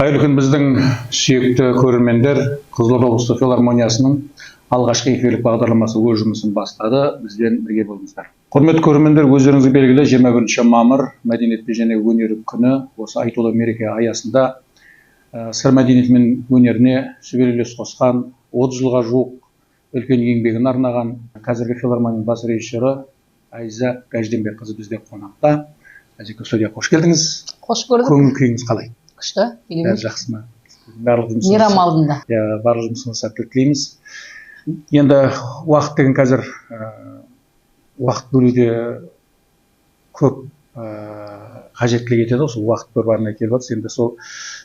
Қайырлы күн біздің сүйікті көрермендер. Қызылорда облыстық филармониясының алғашқы эфирлік бағдарламасы өз жұмысын бастады. Бізбен бірге болыңыздар. Құрметті көрермендер, өздеріңізге белгілі 21 мамыр мәдениет және өнер күні. Осы айтулы мереке аясында сыр мәдениеті мен өнеріне сүбелі үлес қосқан, 30 жылға жуық үлкен еңбегін арнаған қазіргі филармонияның бас режиссері Айза Гажденбекқызы бізде қонақта. Әзеке, студияға қош келдіңіз. Қош көрдік. Көңіл күйіңіз қалай? Күшті. Бәрі жақсы ма? Барлық мейрам алдында. Барлық жұмысыңыз сәттілік тілейміз. Енді уақыт деген қазір уақыт бөлуде көп қажеттілік етеді. Сол уақыт бір барына келіп жатыр. Енді сол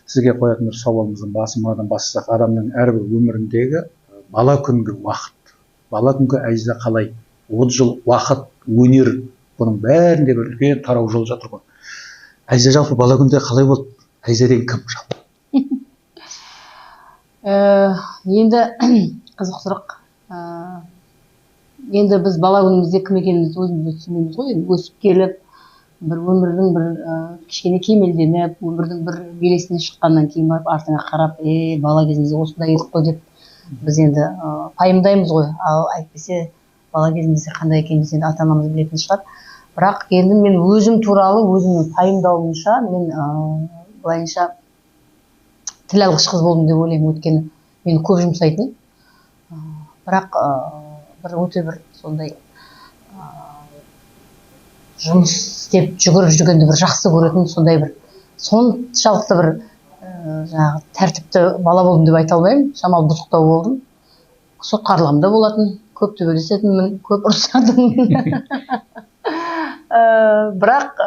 сізге қоятын бір сауалымыздың басы мынадан бастасақ, адамның әрбір өміріндегі бала күнгі уақыт, бала күнгі Айза қалай? 30 жыл уақыт, өнер, бұның бәрінде бір үлкен тарау жол жатыр ғой. Айза жалпы бала күнде қалай болды? Айза деген кім жалпы? Енді қызық сұрақ. Енді біз бала күнімізде кім екенімізді өзіміз түсінеміз ғой. Енді өсіп келіп, бір өмірдің бір кішкене кемелденіп, өмірдің бір белесіне шыққаннан кейін барып артыңа қарап, бала кезімізде осындай едік қой деп біз енді пайымдаймыз ғой. Ал әйтпесе бала кезімізде қандай екенімізді енді ата-анамыз білетін шығар. Бірақ енді мен өзім туралы өзімнің пайымдауымша мен былайынша тіл алғыш қыз болдым деп ойлаймын. Өйткені мен көп жұмсайтын. Бірақ бір өте бір сондай жұмыс істеп жүгіріп жүргенді бір жақсы көретін, сондай бір соншалықты бір жаңағы тәртіпті бала болдым деп айта алмаймын. Шамалы бұзықтау болдым. Сотқарлығым да болатын, көп төбелесетінмін, көп ұрысатынмын. Бірақ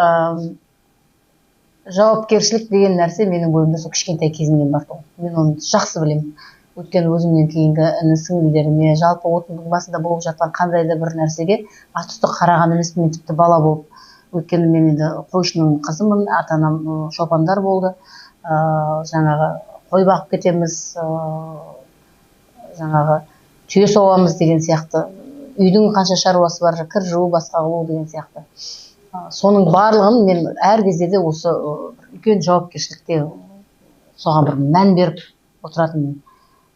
жауапкершілік деген нәрсе менің бойымда сол кішкентай кезімнен бар. Мен оны жақсы білемін. Өйткені өзімнен кейінгі іні сіңлілеріме, жалпы отының басында болып жатқан қандай да бір нәрсеге ат-үсті қараған емеспін, мен тіпті бала болып. Өйткені мен енді қойшының қызымын, ата-анам шопандар болды. Жаңағы қой бағып кетеміз, жаңағы түйе сауамыз деген сияқты. Үйдің қанша шаруасы бар, кір жуу, басқа қылу деген сияқты. Соның барлығын мен әр кезде де осы үлкен жауапкершілікте соған бір мән беріп отыратынмын.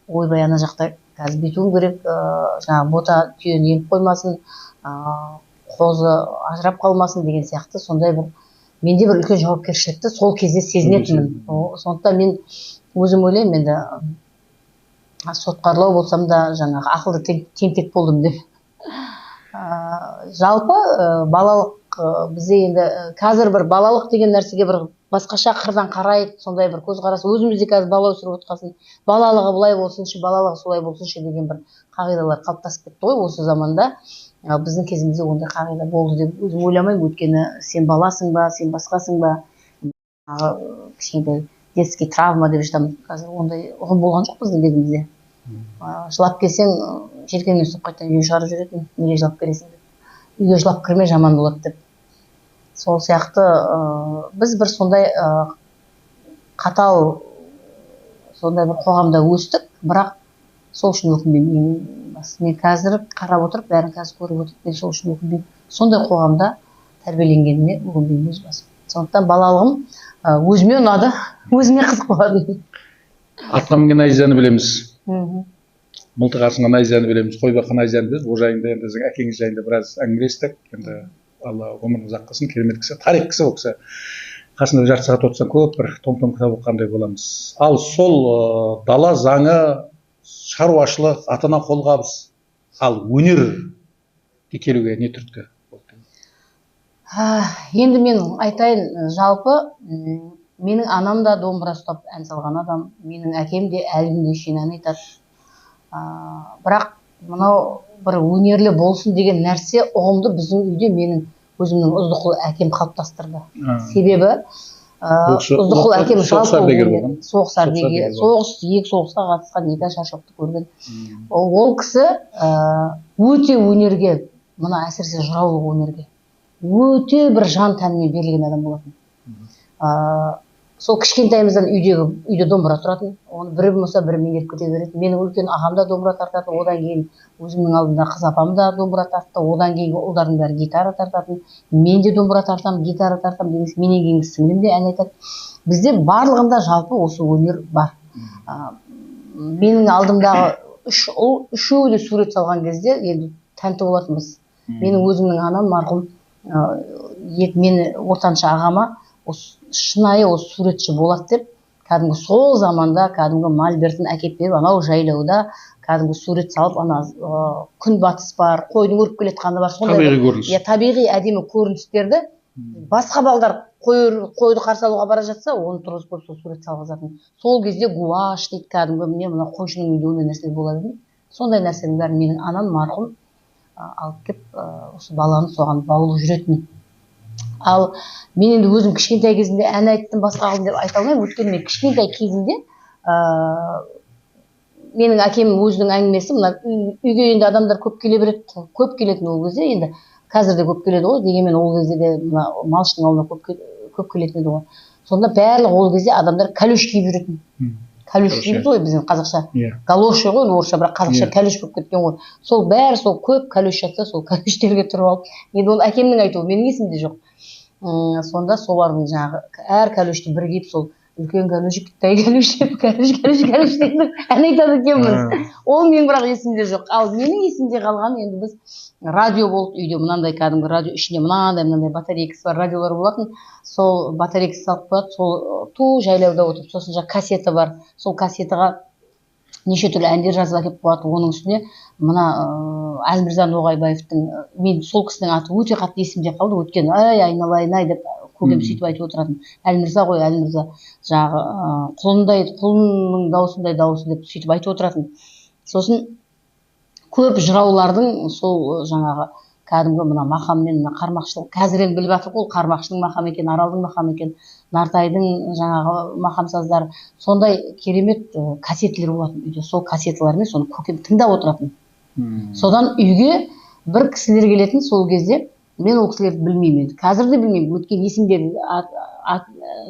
Ойбай, ана жақта қазір бүйтуім керек, жаңағы бота түйені еміп қоймасын, қозы ажырап қалмасын деген сияқты. Сондай бір менде бір үлкен жауапкершілікті сол кезде сезінетінмін. Сондықтан мен өзім ойлаймын, енді сотқарлау болсам да жаңағы ақылды тентек болдым деп. Жалпы балалық бізде енді қазір бір балалық деген нәрсеге бір басқаша қырдан қарайды, сондай бір көзқарас. Өзімізде қазір бала өсіріп отқасын, балалығы былай болсыншы, балалығы солай болсыншы деген бір қағидалар қалыптасып кетті ғой осы заманда. Біздің кезімізде ондай қағида болды деп өзім ойламаймын. Өйткені сен баласың ба, сен басқасың ба, кішкентай детский травма деп жатамыз. Қазір ондай ұғым болған жоқ біздің кезімізде. Жылап келсең, желкеңнен ұстап қайтадан үйге шығарып жүретін, неге жылап келесің деп. Үйге жылап кірме, жаман болады деп. Сол сияқты біз бір сондай қатал, сондай бір қоғамда өстік, бірақ сол үшін өкінбеймін. Мен қазір қарап отырып, бәрін қазір көріп отырып, мен сол үшін өкінбеймін. Сондай қоғамда тәрбиеленгеніме өкінбеймін өз басым. Сондықтан балалығым өзіме ұнады, өзіме қызық болады. Атқа мінген Айзаны білеміз. Мылтық асынған Айзаны білеміз, қой баққан Айзаны білеміз. Ол жайында енді сіздің әкеңіз жайында біраз әңгімелестік. Енді Алла өміріңіз ұзақ қылсын, керемет кісі, тарих кісі ол кісі. Қасында жарты сағат отырсаң көп бір том-том кітап оқығандай боламыз. Ал сол дала заңы, шаруашылық, ата-ана қолғабыс, ал өнерге келуге не түрткі болды? Енді мен айтайын, жалпы менің анам да домбыра ұстап ән салған адам, менің әкем де әлі күнге шейін ән айтады. Бірақ мынау бір өнерлі болсын деген нәрсе ұғымды біздің үйде менің өзімнің ұздықұл әкем қалыптастырды. Себебі ұздықұл әкем жалпы соғыс ардагері, екі соғысқа қатысқан, екі ашаршылықты көрген. Ол кісі өте өнерге, мына әсіресе жыраулық өнерге өте бір жан тәнімен берілген адам болатын. Сол кішкентайымыздан үйде домбыра тұратын, оны бірі болмаса бірі меңгеріп кете беретін. Менің үлкен ағам да домбыра тартатын, одан кейін өзімнің алдында қыз апам да домбыра тартты, одан кейін ұлдардың бәрі гитара тартатын, мен де домбыра тартамын, гитара тартамын, менен кейін сіңлім де ән айтады. Бізде барлығында жалпы осы өнер бар. Менің алдымдағы үш ұл, үшеуі де сурет салған кезде енді тәнті болатынбыз. Менің өзімнің анам марқұм, мені ортаншы ағама шынайы осы суретші болады деп, кәдімгі сол заманда кәдімгі мольбертін әкеп беріп, анау жайлауда кәдімгі сурет салып, ана күн батыс бар, қойдың өріп келетқаны бар, табиғи көрініс. Табиғи әдемі көріністерді басқа балдар қойды қарсы алуға бара жатса, оны тұрғызып қойып сол сурет салғызатын. Сол кезде гуаш дейді, кәдімгі мына қойшының үйінде ондай нәрселер болады. Сондай нәрсенің бәрін менің анам марқұм алып келіп, осы баланы соған баулып жүретін. Ал мен енді өзім кішкентай кезімде ән айттым, басқа қылдым деп айта алмаймын. Өйткені мен кішкентай кезімде менің әкемнің өзінің әңгімесі, мына үйге енді адамдар көп келе береді, көп келетін ол кезде, енді қазір де көп келеді ғой, дегенмен ол кезде де мына малшының ауылына көп келетін еді ғой. Сонда барлық ол кезде адамдар калош киіп жүретін. Калош киіп ғой біздің қазақша. Галоши ғой орысша, бірақ қазақша калош болып кеткен ғой. Сол бәрі сол көп калош жатса, сол калоштерге тұрып алып, енді ол әкемнің айтуы, менің есімде жоқ. Сонда солардың жаңағы әр калошты бір киіп, сол үлкен калош, кіттай калош деп, калош деп ән айтады екенбіз. Ол менің бірақ есімде жоқ. Ал менің есімде қалған, енді біз радио болды үйде, мынандай кәдімгі радио ішінде мынандай батарейкасы бар радиолар болатын. Сол батарейкасы салып қояды, сол ту жайлауда отырып, сосын жаңа кассеті бар. Сол кассетаға неше түрлі әндер жазып әкеп қояды. Оның үстіне мына Әлмірза Ноғайбаевтың, мен сол кісінің аты өте қатты есімде қалды, өткен айналайын деп көкем сөйтіп айтып отыратын. Әлмірза ғой, Әлмірза, жағы құлынның даусындай дауысы деп сөйтіп айтып отыратын. Сосын көп жыраулардың сол жаңағы кәдімгі мына мақаммен, мына қармақшылық, қазір енді біліп жатырмық ол қармақшының мақам екен, аралдың мақам екен, Нартайдың жаңағы мақам саздары, сондай керемет кассеталар болатын үйде. Сол кассеталармен соны көкем тыңдап отыратын. Содан үйге бір кісілер келетін сол кезде, мен ол кісілерді білмеймін, қазір де білмеймін, өткен есімдері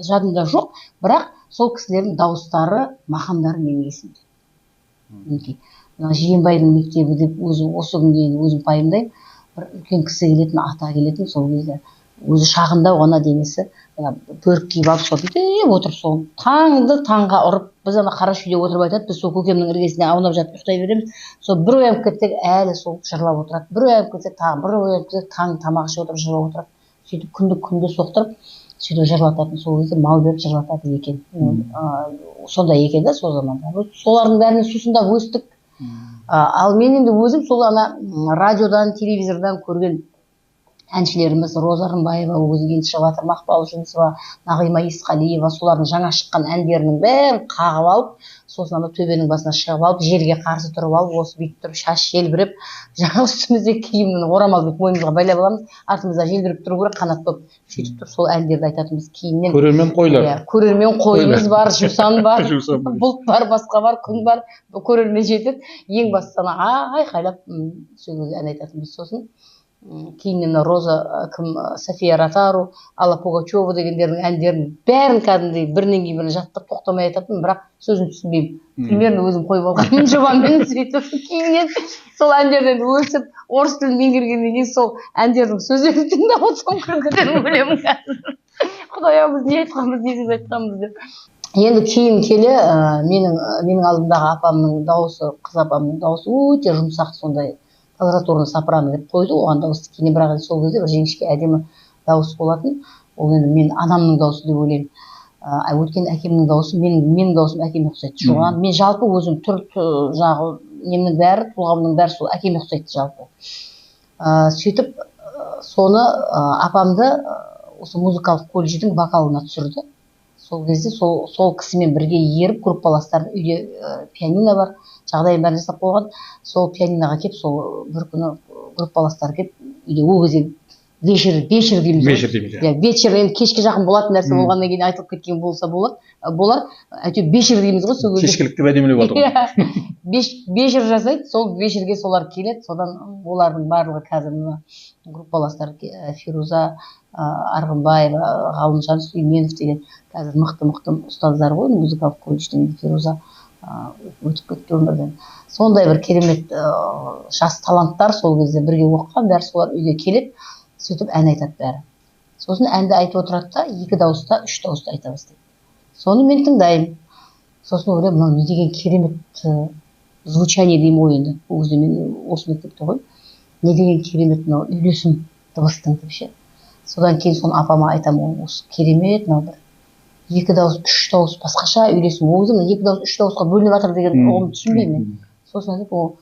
жадымда жоқ, бірақ сол кісілердің дауыстары, мақамдары менің есімде. Жиенбайдың мектебі деп осы күнге өзім пайымдаймын, бір үлкен кісі келетін, ата келетін, сол кезде өзі шағындау ғана денесі, бөрік киіп алып сол бүйтіп отырып, сол таңға ұрып, біз ана қараш үйде отырып айтады, біз сол көкемнің іргесіне аунап жатып ұйықтай береміз. Сол бір оянып кетсек, әлі сол жырлап отырады, бір оянып кетсек, тағы бір оянып кетсек, таң тамақ ішіп отырып жырлап отырады. Сөйтіп күнді соқтырып, сөйтіп жырлататын. Сол кезде мал беріп жырлатады екен. Сондай екен да сол заманда. Солардың бәріне сусындап өстік. Ал мен енді өзім сол ана радиодан, телевизордан көрген әншілеріміз, Роза Рымбаева өзі енді шығып жатыр, Мақпал Жүнісова, Нағима Есқалиева, солардың жаңа шыққан әндерінің бәрін қағып алып, сосын ана төбенің басына шығып алып, жерге қарсы тұрып алып, осы бүйтіп тұрып, шаш желбіреп, жаңа үстімізде киімін орамал бүйтіп мойнымызға байлап аламыз, артымызда желбіреп тұру керек, қанат болып сөйтіп тұрып сол әндерді айтатынбыз. Кейіннен көрермен қойлар. Көрермен қойымыз бар, жусан бар, бұлт бар, басқа бар, күн бар, көрермен жетеді. Ең бастысы айқайлап сол кезде ән айтатынбыз. Сосын кейіннен Роза кім, София Ротару, Алла Пугачева дегендердің әндерін бәрін кәдімгідей бірінен кейін бірін жаттап тоқтамай айтатын, бірақ сөзін түсінбеймін. Примерно өзім қойып алғанмын жобаммен сөйтіп. Кейіннен сол әндерден өсіп, орыс тілін меңгергеннен кейін сол әндердің сөздерін тыңдап отырсам күлкіден өлемін қазір. Құдай-ау біз не айтқанбыз, не сөз айтқанбыз деп. Енді кейін келе менің алдымдағы апамның дауысы, қыз апамның дауысы өте жұмсақ, сондай колоратурный сопрано деп қойды, оған дауысты кейін, бірақ сол кезде бір жіңішке әдемі дауыс болатын. Ол енді мен анамның дауысы деп ойлаймын. Өткен әкемнің дауысы, менің даусым әкеме ұқсайды. Жуан, мен жалпы өзім жағы немнің бәрі, тұлғамның бәрі сол әкеме ұқсайды жалпы. Сөйтіп, соны апамды осы музыкалық колледждің вокалына түсірді. Сол кезде сол кісімен бірге еріп, группаластардың үйде пианино бар, жағдайын бәрін жасап қойған. Сол пианиноға кеп, сол бір күні группаластар кеп, үйде ол кезде вечер дейміз. Вечер енді кешке жақын болатын нәрсе болғаннан кейін айтылып кеткен болса болар. Әйтеуір вечер дейміз ғой сол кезде. Кешкілік деп әдемілеп отыр ғой. Вечер жасайды, сол вечерге солар келеді. Содан олардың барлығы қазір мына группаластар Фируза Арғынбаева, Ғалымжан Сүлейменов деген қазір мықты ұстаздар ғой, музыкалық колледжден. Фируза өтіп кетті өмірден. Сондай бір керемет жас таланттар сол кезде бірге оқыған, бәрі солар үйге келеді, сөйтіп ән айтады бәрі. Сосын әнді айтып отырады да, 2 дауыста, 3 дауыста айта бастайды. соны мен тыңдаймын. Сосын ойлаймын, мынау не деген керемет звучание деймін ғой енді. Ол кезде мен осы мектепте ғой. Не деген керемет мынау үйлесім дыбыстың деп ше. Содан кейін соны апама айтамын, осы керемет мынау бір 2 дауыс, 3 дауыс басқаша үйлесім. Ол кезде 2 дауыс, 3 дауысқа бөлініп жатыр деген ұғымды түсінбеймін мен. Сосын айтып, ол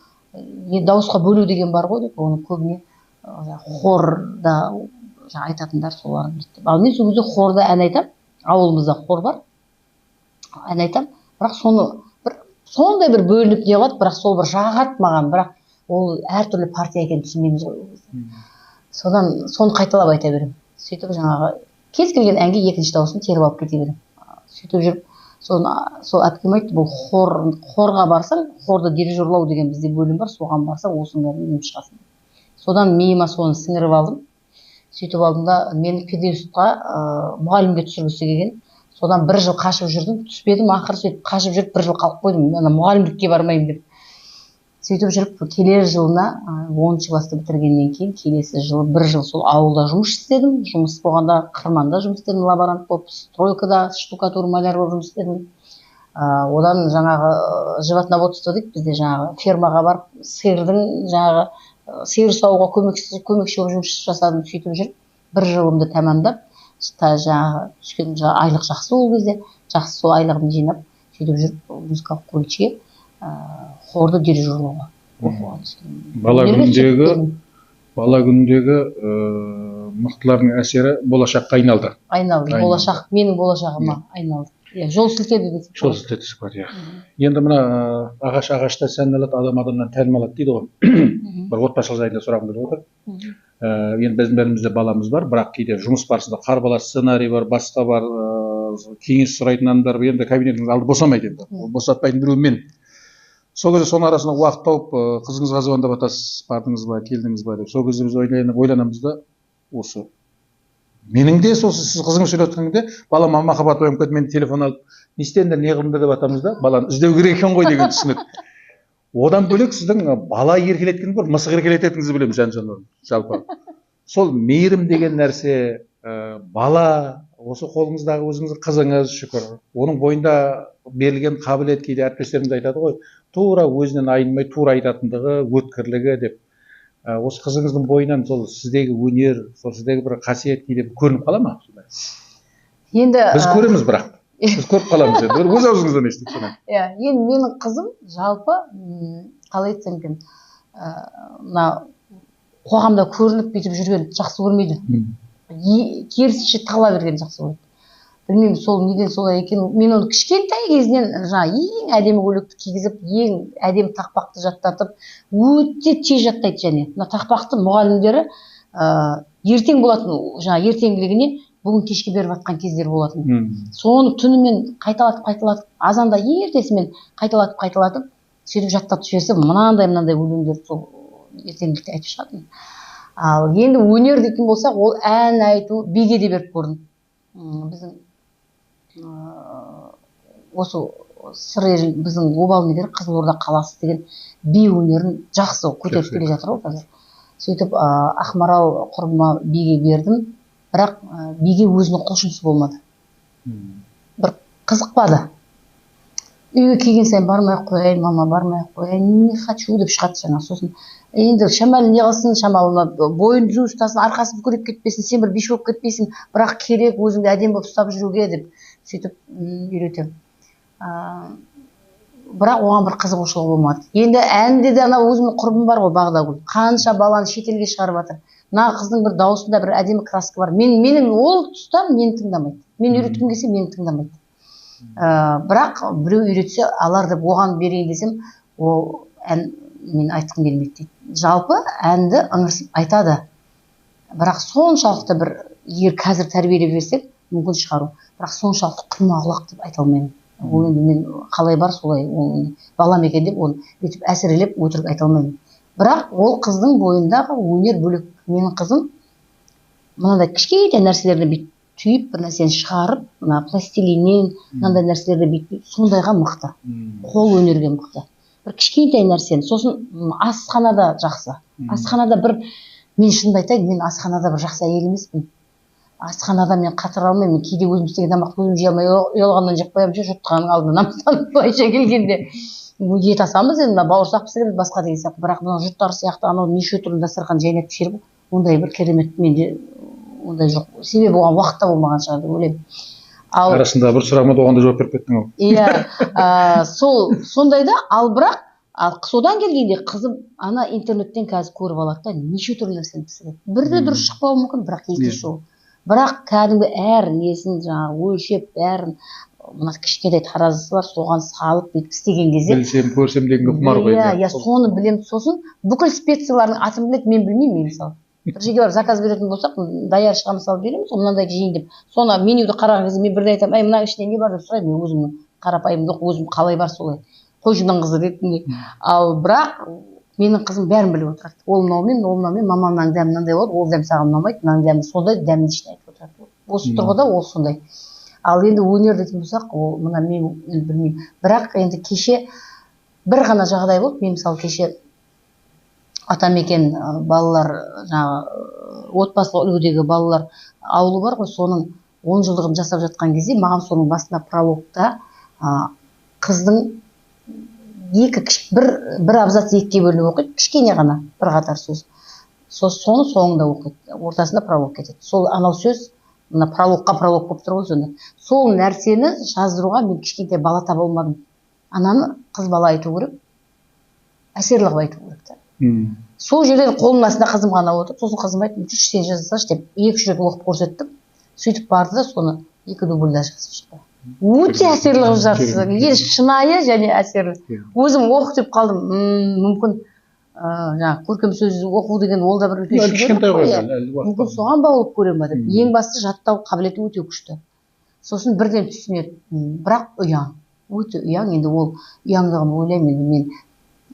дауысқа бөлу деген бар ғой деп, оны көбіне хорда айтатындар солар дейді. Ал мен сол кезде хорда ән айтам, ауылымызда хор бар, ән айтам, бірақ соны бір сондай бір бөлініп не қылады, бірақ сол бір жағады маған, бірақ ол әртүрлі партия екенін түсінбейміз ғой. Содан соны қайталап айта беремін. Сөйтіп жаңағы кез келген әнге екінші дауысын теріп алып кете беремін. Сөйтіп жүріп, сол әпкем айтты, бұл хорға барсаң, хорды дирижерлау деген бізде бөлім бар, соған барсаң, осының бәрін еміп шығасың. Содан миыма соны сіңіріп алдым. Сөйтіп алдым да мені пединститутқа мұғалімге түсіргісі келген. Содан 1 жыл қашып жүрдім, түспедім, ақыры сөйтіп қашып жүріп 1 жыл қалып қойдым, мұғалімдікке бармайын деп. Сөйтіп жүріп келер жылына 10-шы класты бітіргеннен кейін келесі жылы 1 жыл сол ауылда жұмыс істедім. Жұмыс болғанда қырманда жұмыс істедім, лаборант болып, стройкада штукатур маляр болып жұмыс істедім. Одан жаңағы животноводство дейді, бізде жаңағы фермаға барып сиырдың жаңағы сиыр саууға көмекші болып жұмыс жасадым. Сөйтіп жүріп 1 жылымды тәмамдап, жаңағы түскен айлық жақсы ол кезде, жақсы сол айлығымды жинап, сөйтіп жүріп музыкалық колледжге хорды дирижерлауға оқуға түстім. Бала күндегі мықтылардың әсері болашаққа айналды. Айналды, болашақ, менің болашағыма айналды. Жол сілтеді десек. Жол сілтеді бар, иә. Енді мына ағаш ағашта сән алады, адам адамнан тәлім алады дейді ғой. Бір отбасылық жайында сұрағым келіп отыр. Енді біздің бәрімізде баламыз бар, бірақ кейде жұмыс барысында қарбалас сценарий бар, басқа бар, кеңес сұрайтын адамдар, енді кабинетіңіз алды босамайды енді. Босатпайтын біреу мен. Сол кезде соның арасында уақыт тауып, қызыңызға звондап атасыз, бардыңыз ба, келдіңіз ба деп. Сол кезде біз ойланамыз да, осы менің де сол сіз қызыңыз сөйлеткенде балама махаббат оянып кетті, мен телефон алып не істеңдер, не қылыңдар деп атамыз да, баланы іздеу керек екен ғой деген түсінеді. Одан бөлек сіздің бала еркелеткеніңіз бар, мысық еркелететініңізді білемін жан-жануар жалпы. Сол мейірім деген нәрсе, бала, осы қолыңыздағы өзіңіздің қызыңыз, шүкір, оның бойында берілген қабілет, кейде әріптестеріміз айтады ғой, тура өзінен айнымай тура айтатындығы, өткірлігі деп. Осы қызыңыздың бойынан сол сіздегі өнер, сол сіздегі бір қасиет кейде көрініп қала ма? Енді біз көреміз, бірақ біз көріп қаламыз енді. Өз аузыңыздан естіп соны. Иә, енді менің қызым жалпы қалай айтсам екен, мына қоғамда көрініп бүйтіп жүрген жақсы көрмейді. Керісінше тала берген жақсы көреді. Білмеймін, сол неден солай екен. Мен оны кішкентай кезінен ең әдемі көйлекті кигізіп, ең әдемі тақпақты жаттатып, өте тез жаттайды. және. Мына тақпақты мұғалімдері ертең болатын, ертеңгілігіне бүгін кешке беріп жатқан кездер болатын. Соны түнімен қайталатып, азанда ертесімен қайталатып, сөйтіп жаттатып жіберсе, мынандай өлеңдерді сол ертеңгілікте айтып шығатын. Ал енді өнер дейтін болсақ, ол ән айту, биге де беріп көрдім. Біздің осы біздің обал недер Қызылорда қаласы деген би өнерін жақсы көтеріп келе жатыр ғой қазір. Сөйтіп Ақмарал құрбыма биге бердім, бірақ биге өзінің құлшынысы болмады. Бір қызықпады. Үйге келген сайын бармай қояйын, мама бармай қояйын, не хочу деп шығады жаңа. Сосын енді шамал не қылсын, шамалына бойын түзу ұстасын, арқасы бүкіреп кетпесін, сен бір биш болып кетпейсің, бірақ керек өзіңді әдемі болып ұстап жүруге деп сөйтіп үйретемін. Бірақ оған бір қызығушылық болмады. Енді әнде де өзімнің құрбым бар ғой, Бағдагүл. Қанша баланы шетелге шығарып жатыр. Мына қыздың бір даусында бір әдемі краска бар. Менің ол тұста мені тыңдамайды. Мен үйреткім келсе мені тыңдамайды. Бірақ біреу үйретсе алар деп оған берейін десем, ол ән мен айтқым келмейді дейді. Жалпы әнді ыңырсып айтады. Бірақ соншалықты бір, егер қазір тәрбиелеп берсек, мүмкін шығару. Бірақ соншалықты құлмағұлақ деп айта алмаймын. Ол енді мен қалай бар солай, балам екен деп оны бүйтіп әсірелеп өтірік айта алмаймын. Бірақ ол қыздың бойындағы өнер бөлек. Менің қызым мынандай кішкентай нәрселерді бүйтіп түйіп, бір нәрсені шығарып, мына пластилиннен мынандай нәрселерді бүйтіп сондайға мықты. Қол өнерге мықты. Бір кішкентай нәрсені. Сосын асханада жақсы. Асханада бір, мен шынымды айтайын, мен асханада бір жақсы әйел емеспін. асханада мен қатыра алмаймын, мен кейде өзім істеген тамақты өзім жей алмай ұялғаннан жеп қоямын ше, жұрттың алдында намыстанып былайша келгенде ет асамыз енді мына бауырсақ пісіреміз басқа деген сияқты, бірақ мына жұрттар сияқты анау неше түрлі дастархан жайнап пішіріп ондай бір керемет менде ондай жоқ, себебі оған уақыт та болмаған шығар деп ойлаймын. Ал арасында бір сұрағыма да оған да жауап беріп кеттің ау. иә, сондайда, ал бірақ содан келгенде қызым ана интернеттен қазір көріп алады да неше түрлі нәрсені пісіреді. Бірде дұрыс шықпауы мүмкін, бірақ екінші ол. Бірақ кәдімгі әр несін жаңағы өлшеп бәрін мына кішкентай таразысы бар, соған салып бүйтіп істеген кезде білсем көрсем дегенге құмар ғой. Иә, соны білемін. Сосын бүкіл специялардың атын біледі, мен білмеймін мысалы. Бір жерге барып заказ беретін болсақ, даяршыға мысалы береміз, мынандай жейін деп. Соны менюді қараған кезде мен бірде айтамын, мына ішінде не бар деп сұраймын, мен өзімнің қарапайымдылық, өзім қалай бар солай. Қойшының қызы ретінде. Ал бірақ менің қызым бәрін біліп отырады. Ол мынаумен, мамамның дәмі мынандай болады, ол дәм саған ұнамайды, мынаның дәмі сондай, дәмін ішіне айтып отырады. Осы тұрғыда ол сондай. Ал енді өнер дейтін болсақ, ол мына мен білмеймін. Бірақ енді кеше бір ғана жағдай болды. Мен мысалы кеше Атамекен балалар жаңағы отбасылық үлгідегі балалар ауылы бар ғой, соның 10 жылдығын жасап жатқан кезде маған соның басында прологта қыздың бір абзац екіге бөлініп оқиды, кішкене ғана бір қатар сөз. Соны соңында оқиды, ортасында пролог кетеді. Сол анау сөз мына прологқа пролог болып тұр ғой сонда. Сол нәрсені жаздыруға мен кішкентай бала таба алмадым. Ананы қыз бала айту керек, әсерлі қылып айту керек та. Сол жерде қолымның астында қызым ғана отыр. Сосын қызым айтты, жүрші сен жазасашы деп 2-3 рет оқып көрсеттім. Сөйтіп барды да соны 2 дубльда жазып шықты. Өте әсерлі қылып жазды. Шынайы және әсерлі. Өзім оқып деп қалдым. Мүмкін жаңағы көркем сөз оқу деген ол да бір өте кішкентай ғой. Мүмкін соған баулып көре ма деп. Ең басты жаттау қабілеті өте күшті. Сосын бірден түсінеді. Бірақ ұяң, өте ұяң. Енді ол ұяңдығын ойлаймын. Мен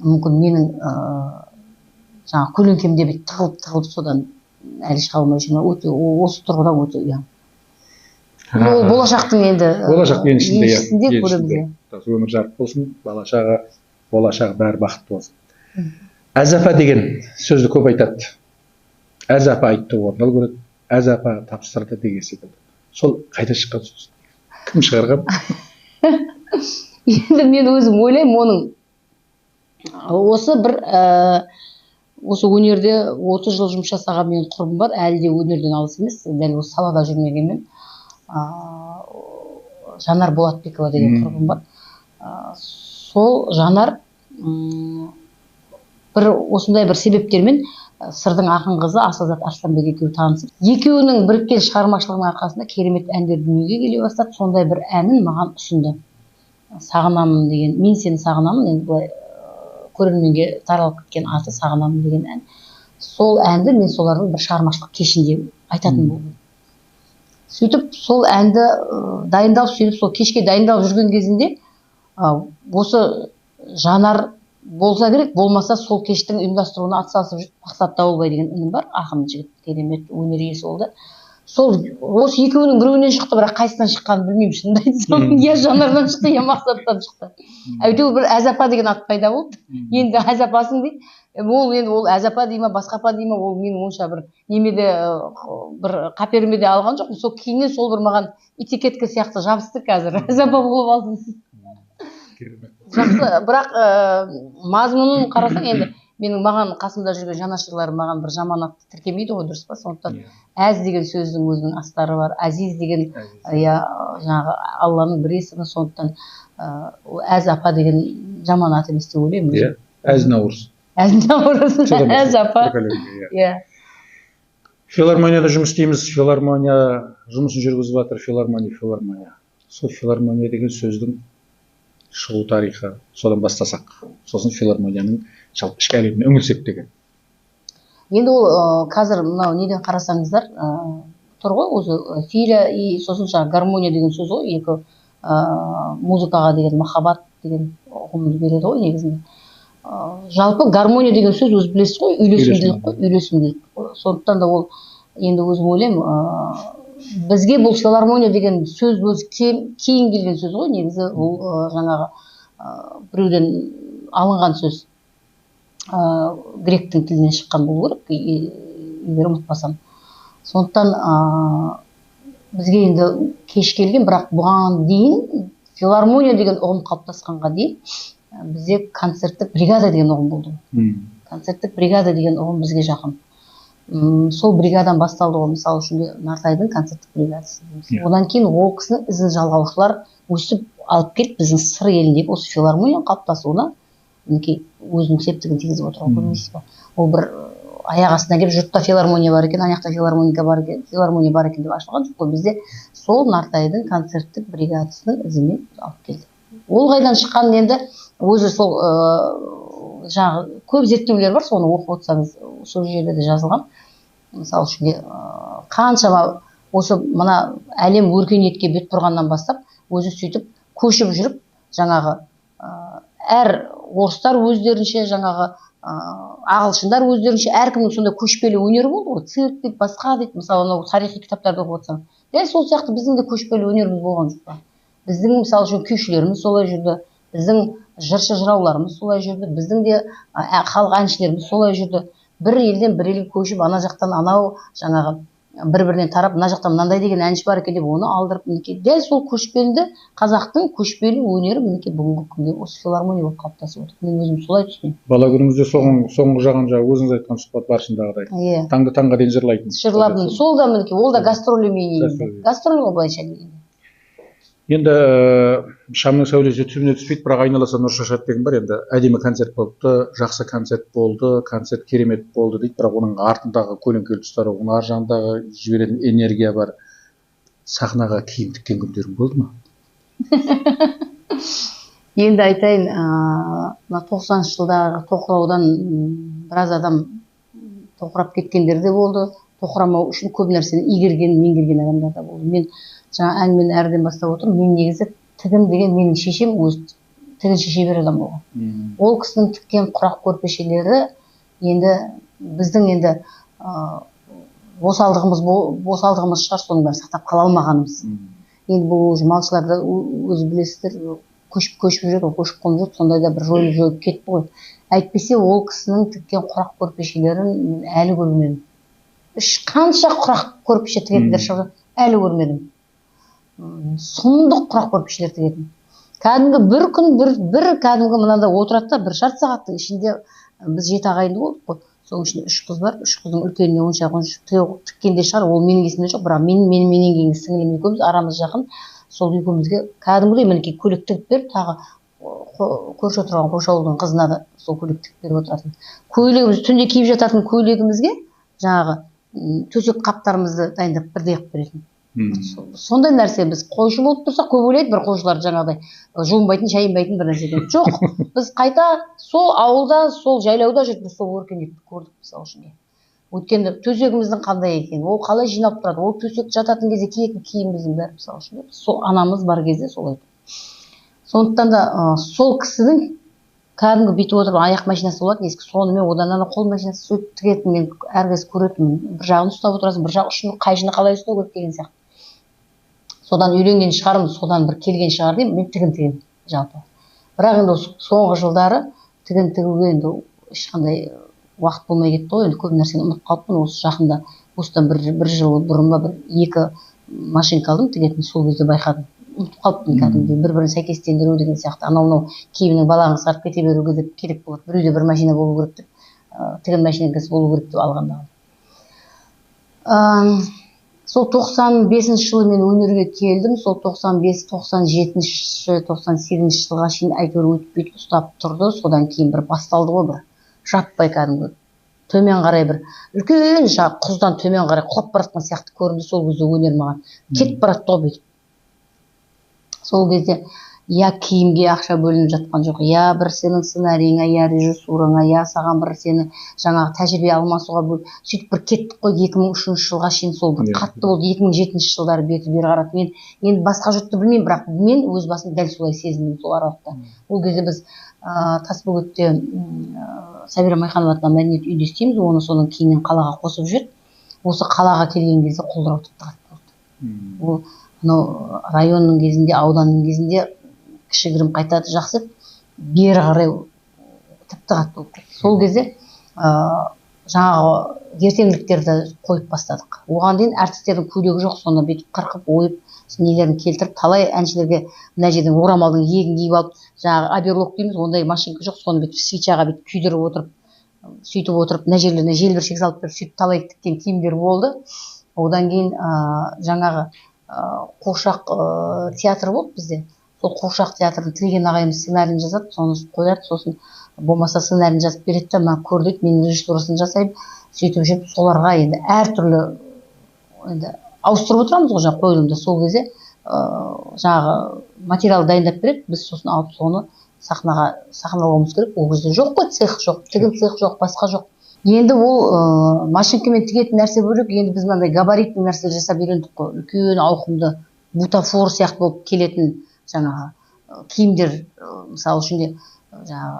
мүмкін менің жаңағы көлеңкемде тығылып содан әлі шыға алмай жүрмін. Осы тұрғыда өте ұяң. Ол болашақтың енді еншісінде көреміз. Өмір жарық болсын, болашағы бәрі бақытты болсын. Әз-апа деген сөзді көп айтады. Әз-апа айтты орындалу керек, әз-апа тапсырды деген секілді. Сол қайда шыққан сөз? Кім шығарған? Енді мен өзім ойлаймын, оның осы өнерде 30 жыл жұмыс жасаған менің құрбым бар, әлі де өнерден алыс емес, дәл осы салада жүрмегенмен. Жанар Болатбекова деген құрбым бар. Сол Жанар осындай бір себептермен сырдың ақын қызы Асылзат Арсланбек екеуі танысып, екеуінің біріккен шығармашылығының арқасында керемет әндер дүниеге келе бастады. Сондай бір әнін маған ұсынды. Сағынамын деген, мен сені сағынамын, енді былай көрерменге таралып кеткен аты Сағынамын деген ән. Сол әнді мен солардың бір шығармашылық кешінде айтатын болдым. Сөйтіп сол әнді дайындалып, сол кешке дайындалып жүрген кезінде осы Жанар болса керек, болмаса сол кештің ұйымдастыруына атсалысып жүріп Мақсат Дауылбай деген інім бар, ақын жігіт, керемет өнер иесі болды. Осы екеуінің біреуінен шықты, бірақ қайсынан шыққанын білмеймін, шынымды айтсам. Я Жанардан шықты, я Мақсаттан шықты. Әйтеуір бір Әз-апа деген ат пайда болды. Енді Әз-апасың дейді. Ол Әз-апа дей ма, басқа апа дей ма, ол менің онша бір немеде бір қаперімеде алған жоқ. Сол кейіннен сол бір маған этикетка сияқты жабысты қазір. Әз-апа болып алдым. Жақсы, бірақ мазмұнын қарасаң, енді маған қасымда жүрген жанашырларым маған бір жаман атты тіркемейді ғой, дұрыс па? Сондықтан әз деген сөздің өзінің астары бар, әзиз деген жаңағы Алланың бір есімі, сондықтан Әз-апа деген жаман ат емес деп ойлаймын. Әз-наурыз. Әз-наурыз, Әз-апа. Филармонияда жұмыс істейміз, филармония жұмысын жүргізіп жатыр, филармония. Сол филармония деген сөздің шығу тарихы, содан бастасақ, сосын филармонияның жалпы ішкі әлеміне үңілсек деген. Енді ол қазір мынау неден қарасаңыздар, тұр ғой, өзі филя и сосын жаңағы гармония деген сөз ғой, екі музыкаға деген махаббат деген ұғымды береді ғой негізінде. Жалпы гармония деген сөз өзі білесіз ғой, үйлесімділік қой. Сондықтан да ол енді өзім ойлаймын, бізге бұл филармония деген сөз өзі кейін келген сөз ғой, негізі бұл жаңағы біреуден алынған сөз, гректің тілінен шыққан болу керек, егер ұмытпасам. Сондықтан бізге енді кеш келген, бірақ бұған дейін филармония деген ұғым қалыптасқанға дейін бізде концерттік бригада деген ұғым болды. Концерттік бригада деген ұғым бізге жақын. Сол бригадан басталды ғой, мысалы үшін Нартайдың концерттік бригадасы. Одан кейін ол кісінің ізін жалғаушылар өсіп алып келіп біздің сыр еліндегі осы филармонияның қалыптасуына мінекей өзінің септігін тигізіп отыр, көрмейсіз ба? Ол бір аяқ астына келіп жұртта филармония бар екен, ана жақта филармония бар екен деп ашылған жоқ қой. Бізде сол Нартайдың концерттік бригадасының ізімен алып келді. Ол қайдан шыққанын енді өзі сол жаңағы көп зерттеулер бар, соны оқып отырсаңыз сол жерде де жазылған. Мысалы үшін қаншама осы мына әлем өркениетке бет бұрғаннан бастап өзі сөйтіп көшіп жүріп, жаңағы әр орыстар өздерінше, жаңағы ағылшындар өздерінше, әркімнің сондай көшпелі өнері болды ғой, цирк дейді, басқа дейді. Мысалы анау тарихи кітаптарды оқып отырсаң, дәл сол сияқты біздің де көшпелі өнеріміз болған жоқ па? Біздің мысалы үшін күйшілеріміз солай жүрді, біздің жыршы жырауларымыз солай жүрді, біздің де халық әншілеріміз солай жүрді. Бір елден бір елге көшіп, ана жақтан анау жаңағы бір-бірінен тарап, мына жақта мынандай деген әнші бар екен деп оны алдырып, мінекей дәл сол көшпелді қазақтың көшпелі өнері мінекей бүгінгі күнге осы филармония болып қалыптасып отыр. Мен өзім солай түсінемін. Бала күніңізде соңғы жағын жаңа өзіңіз айтқан сұхбат барысындағыдай. Таңды таңға дейін жырлайтын. Жырладым. Сол да мінекей, ол да гастрольмен енді. Гастроль ғой былайша келгенде. Енді шамның сәулесі төбіне түспейді, бірақ айналаса нұр шашады деген бар. Енді әдемі концерт болыпты, жақсы концерт болды, концерт керемет болды дейді, бірақ оның артындағы көлеңкелі тұстары, оның ар жағындағы жіберетін энергия бар. Сахнаға киім тіккен күндерің болды ма? Енді айтайын, 90-шы жылдағы тоқыраудан біраз адам тоқырап кеткендер де болды. Тоқырамау үшін көп нәрсені игерген, меңгерген адамдар да болды. Мен жаңа әңгімені әрден бастап отырмын. Мен негізі тігін деген менің шешем өзі тігін шешебер адам болған. Ол кісінің тіккен құрақ көрпешелері енді біздің енді осалдығымыз шығар, соның бәрін сақтап қала алмағанымыз. Енді бұл малшыларда өзі білесіздер, көшіп жүреді, көшіп қонып жүреді, сондай да бір жойылып кетті ғой. Әйтпесе ол кісінің тіккен құрақ көрпешелерін мен әлі көрмедім. Қанша құрақ көрпеше тігетіндер шығып, әлі көрмедім. Сұмдық құрақ көрпешелер тігетін. Кәдімгі бір күн бір кәдімгі мынада отырады да, бір жарты сағаттың ішінде біз 7 ағайынды болдық қой. Соның ішінде 3 қыз бар, 3 қыздың үлкеніне онша тіккенде шығар, ол менің есімде жоқ, бірақ менен кейінгі сіңілім екеуміз арамыз жақын. Сол екеумізге кәдімгідей мінекей көйлек тігіп беріп, тағы көрші отырған қоршаулының қызына да сол көйлек тігіп беріп отыратын. Көйлегіміз түнде киіп жататын көйлегімізге жаңағы төсек қаптарымызды дайындап бірдей қылып беретін. Сондай нәрсе. Біз қойшы болып тұрсақ, көп ойлайды бір қойшылар жаңағыдай жуынбайтын, шайынбайтын бір нәрседен. Жоқ, біз қайта сол ауылда, сол жайлауда жүріп, біз сол өркениетті көрдік мысалы үшін. Өйткені төсегіміздің қандай екен, ол қалай жиналып тұрады, ол төсек жататын кезде киетін киіміміздің бәрі мысалы үшін. Сол анамыз бар кезде солай. Сондықтан да сол кісінің кәдімгі бүйтіп отырып аяқ машинасы болады, ескі, сонымен одан ана қол машинасы сөйтіп тігетін мен әркез көретінмін. Bir жағын ұстап отырасың, бір жақ ұшын қай жағы қалай ұстау керек деген сияқты. Содан үйренген шығармын, содан бір келген шығар деймін, мен тігін тігемін жалпы. Бірақ енді соңғы жылдары тігін тігуге енді ешқандай уақыт болмай кетті ғой, енді көп нәрсені ұмытып қалыппын. Осы жақында осыдан бір жыл бұрын ба 2 машинка алдым тігетін, сол кезде байқадым. Ұмытып қалыппын кәдімгідей, бір-бірін сәйкестендіру деген сияқты. Анау киімнің балағын сарып кете беруге деп керек болады. Біреуде бір машина болу керек деп, тігін машинкасы болу керек деп алғандағы. Сол 95 жылы мен өнерге келдім. Сол 95, 97, 98 жылға шейін әйтеуір өтіп ұстап тұрды. Содан кейін бір басталды ғой, бір жаппай кәдімгі төмен қарай бір үлкен құздан төмен қарай құлап бара жатқан сияқты көрінді. Сол кезде өнер маған кетіп бара жатты ғой бүйтіп. Сол кезде я киімге ақша бөлініп жатқан жоқ, я бір сенің сценарийіңа, я режиссураңа, я саған бір сені жаңағы тәжірибе алмасуға сөйтіп бір кеттік қой. 2003 жылға шейін сол бір қатты болды. 2007 жылдары бері қарап мен енді басқа жұртты білмеймін, бірақ мен өз басым дәл солай сезіндім сол аралықта. Ол кезде біз Тасбөгетте Сабира Майханова атындағы мәдениет үйінде істейміз, оны соның кейіннен қалаға қосып жүрді. Осы қалаға келген кезде қолдырау тіпті қатты болды. Ол анау районның кезінде, ауданның кезінде кішігірім қайтады жақсы, бері қарай тіпті қатты болды. Сол кезде жаңағы ертеңгіліктерді қойып бастадық. Оған дейін әртістердің көйлегі жоқ, соны бүйтіп қырқып ойып нелерін келтіріп, талай әншілерге мына жерден орамалдың иегін киіп алып, жаңағы аберлок дейміз, ондай машинка жоқ, соны бүйтіп свечаға бүйтіп күйдіріп отырып, сөйтіп отырып, мына жерлеріне желбіршек салып беріп, сөйтіп талай тіккен киімдер болды. Одан кейін жаңағы қуыршақ театры болды бізде. Сол қуыршақ театрын Тілеген ағайымыз сценарийін жазады, соны қояды, сосын болмаса сценарийін жазып береді да, маған көр дейді, мен режиссурасын жасаймын. Сөйтіп жүріп соларға енді әртүрлі енді ауыстырып отырамыз ғой жаңағы қойылымда. Сол кезде жаңағы материал дайындап береді, біз сосын алып соны сахналауымыз керек. Ол кезде жоқ қой, цех жоқ, тігін цех жоқ, басқа жоқ. Енді ол машинкамен тігетін нәрсе бөлек, енді біз мынандай габаритный нәрсе жасап үйрендік қой. Үлкен ауқымды бутафор сияқты болып келетін жаңағы киімдер, мысалы үшін жаңағы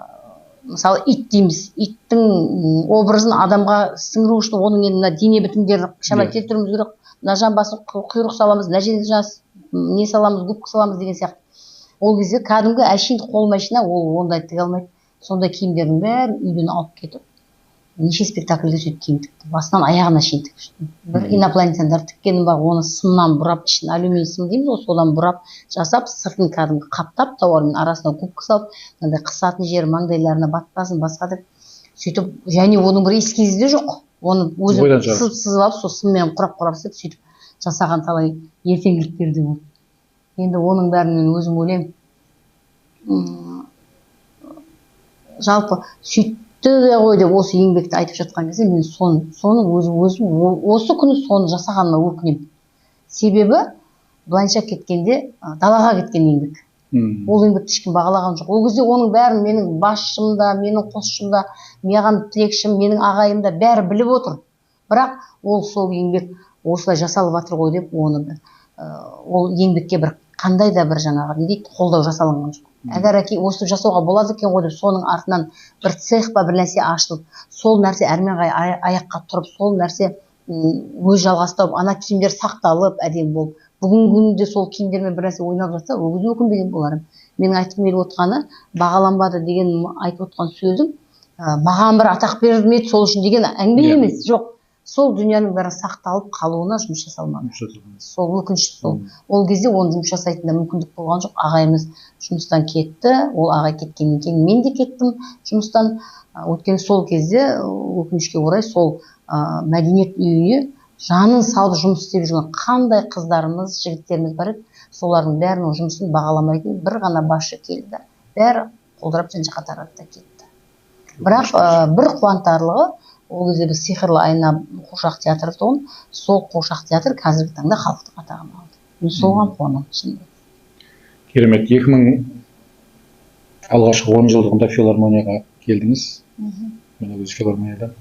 мысалы ит дейміз, иттің образын адамға сіңіру үшін оның енді мына дене бітімдерін шамай келтіруіміз керек. Мына жамбасын құйрық саламыз, мына жеріне не саламыз, губка саламыз деген сияқты. Ол кезде кәдімгі әшейін қол машина, ол ондай тіге алмайды. Сондай киімдердің бәрін үйден алып кетіп, неше спектакльге сөйтіп киім тікті. Басынан аяғына шейін тікті. Бір инопланетяндар тіккенім бар, оны сымнан бұрап, ішін алюминий сым дейміз ғой, содан бұрап жасап, сыртын кәдімгі қаптап, тауармен арасына губка салып, мынандай қысатын жері маңдайларына батпасын, басқа деп сөйтіп, және оның бір эскизі де жоқ. Оны өзім сызып алып, сол сыммен құрап сөйтіп жасаған талай ертеңгіліктер де болды. Енді оның бәрін мен өзім ойлаймын. Жалпы сөйтті ғой деп осы еңбекті айтып жатқан кезде мен соны өзім осы күні соны жасағаныма өкінемін. Себебі былайша кеткенде далаға кеткен еңбек. Ол еңбекті ешкім бағалаған жоқ. Ол кезде оның бәрін менің басшым да, менің қосшым да, маған тілекшім, менің ағайым да бәрі біліп отыр. Бірақ ол сол еңбек осылай жасалып жатыр ғой деп оны ол еңбекке бір қандай да бір жаңағы не дейді, қолдау жасалынған жоқ. Әгер осы жасауға болады екен ғой деп соның артынан бір цех па бір нәрсе ашылып, сол нәрсе әрмен аяққа тұрып, сол нәрсе өз жалғастырып, ана киімдер сақталып, әдемі болып, бүгінгі күнде сол киімдермен бір нәрсе ойнап жатса, ол кезде өкінбеген боларым. Менің айтқым келіп отқаны, бағаланбады деген айтып отқан сөзім, маған бір атақ берілмеді сол үшін деген әңгіме емес, жоқ. Сол дүнияның бәрі сақталып қалуына жұмыс жасалмады. Сол өкінішті сол. Ол кезде оны жұмыс жасайтын да мүмкіндік болған жоқ. Ағайымыз жұмыстан кетті. Ол ағай кеткеннен кейін мен де кеттім жұмыстан. Өйткені сол кезде өкінішке орай сол мәдениет үйіне жанын салып жұмыс істеп жүрген қандай қыздарымыз, жігіттеріміз бар еді. Солардың бәрінің жұмысын бағаламайтын бір ғана басшы келді. Бәрі қолдырап жан-жаққа тарады да кетті. Бірақ бір қуантарлығы, ол кезде біз сиқырлы айна қуыршақ театры тұғын, сол қуыршақ театр қазіргі таңда халықтық атағын алды. Мен соған қуанамын шынымен. Керемет. 2000 алғашқы 10 жылдығында филармонияға келдіңіз. Мен өз филармонияда.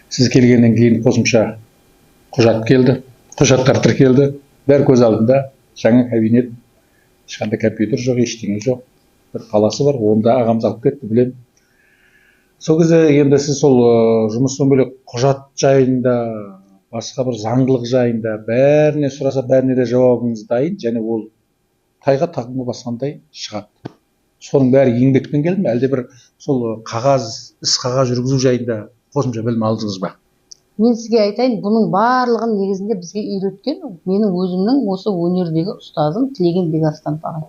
Сіз келгеннен кейін қосымша құжат келді. Құжаттар тіркелді. Бәрі көз алдында. Жаңа кабинет. Ешқандай компьютер жоқ, ештеңе жоқ. Бір қаласы бар. Онда ағамыз алып кетті, білемін. Сол кезде енді сіз сол жұмыстан бөлек құжат жайында, басқа бір заңдылық жайында бәріне сұраса, бәріне де жауабыңыз дайын, және ол тайға таңба басқандай шығады. Соның бәрі еңбекпен келді ме, әлде бір сол іс қағаз жүргізу жайында қосымша білім алдыңыз ба? Мен сізге айтайын, бұның барлығын негізінде бізге үйреткен менің өзімнің осы өнердегі ұстазым Тілеген Бекарыстанов ағай.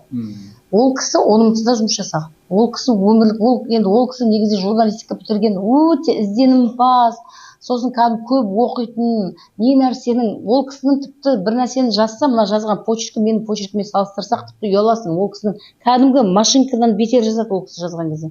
Ол кісі онымсызда жұмыс жасаған. Ол кісі өмірлік, ол кісі негізі журналистика бітірген, өте ізденімпаз, сосын кәдімгі көп оқитын, не нәрсенің, ол кісінің тіпті бір нәрсені жазса, мына жазған почеркі менің почеркіме салыстырсақ, тіпті ұяласың. Ол кісінің кәдімгі машинкадан бетер жазады ол кісі жазған кезде.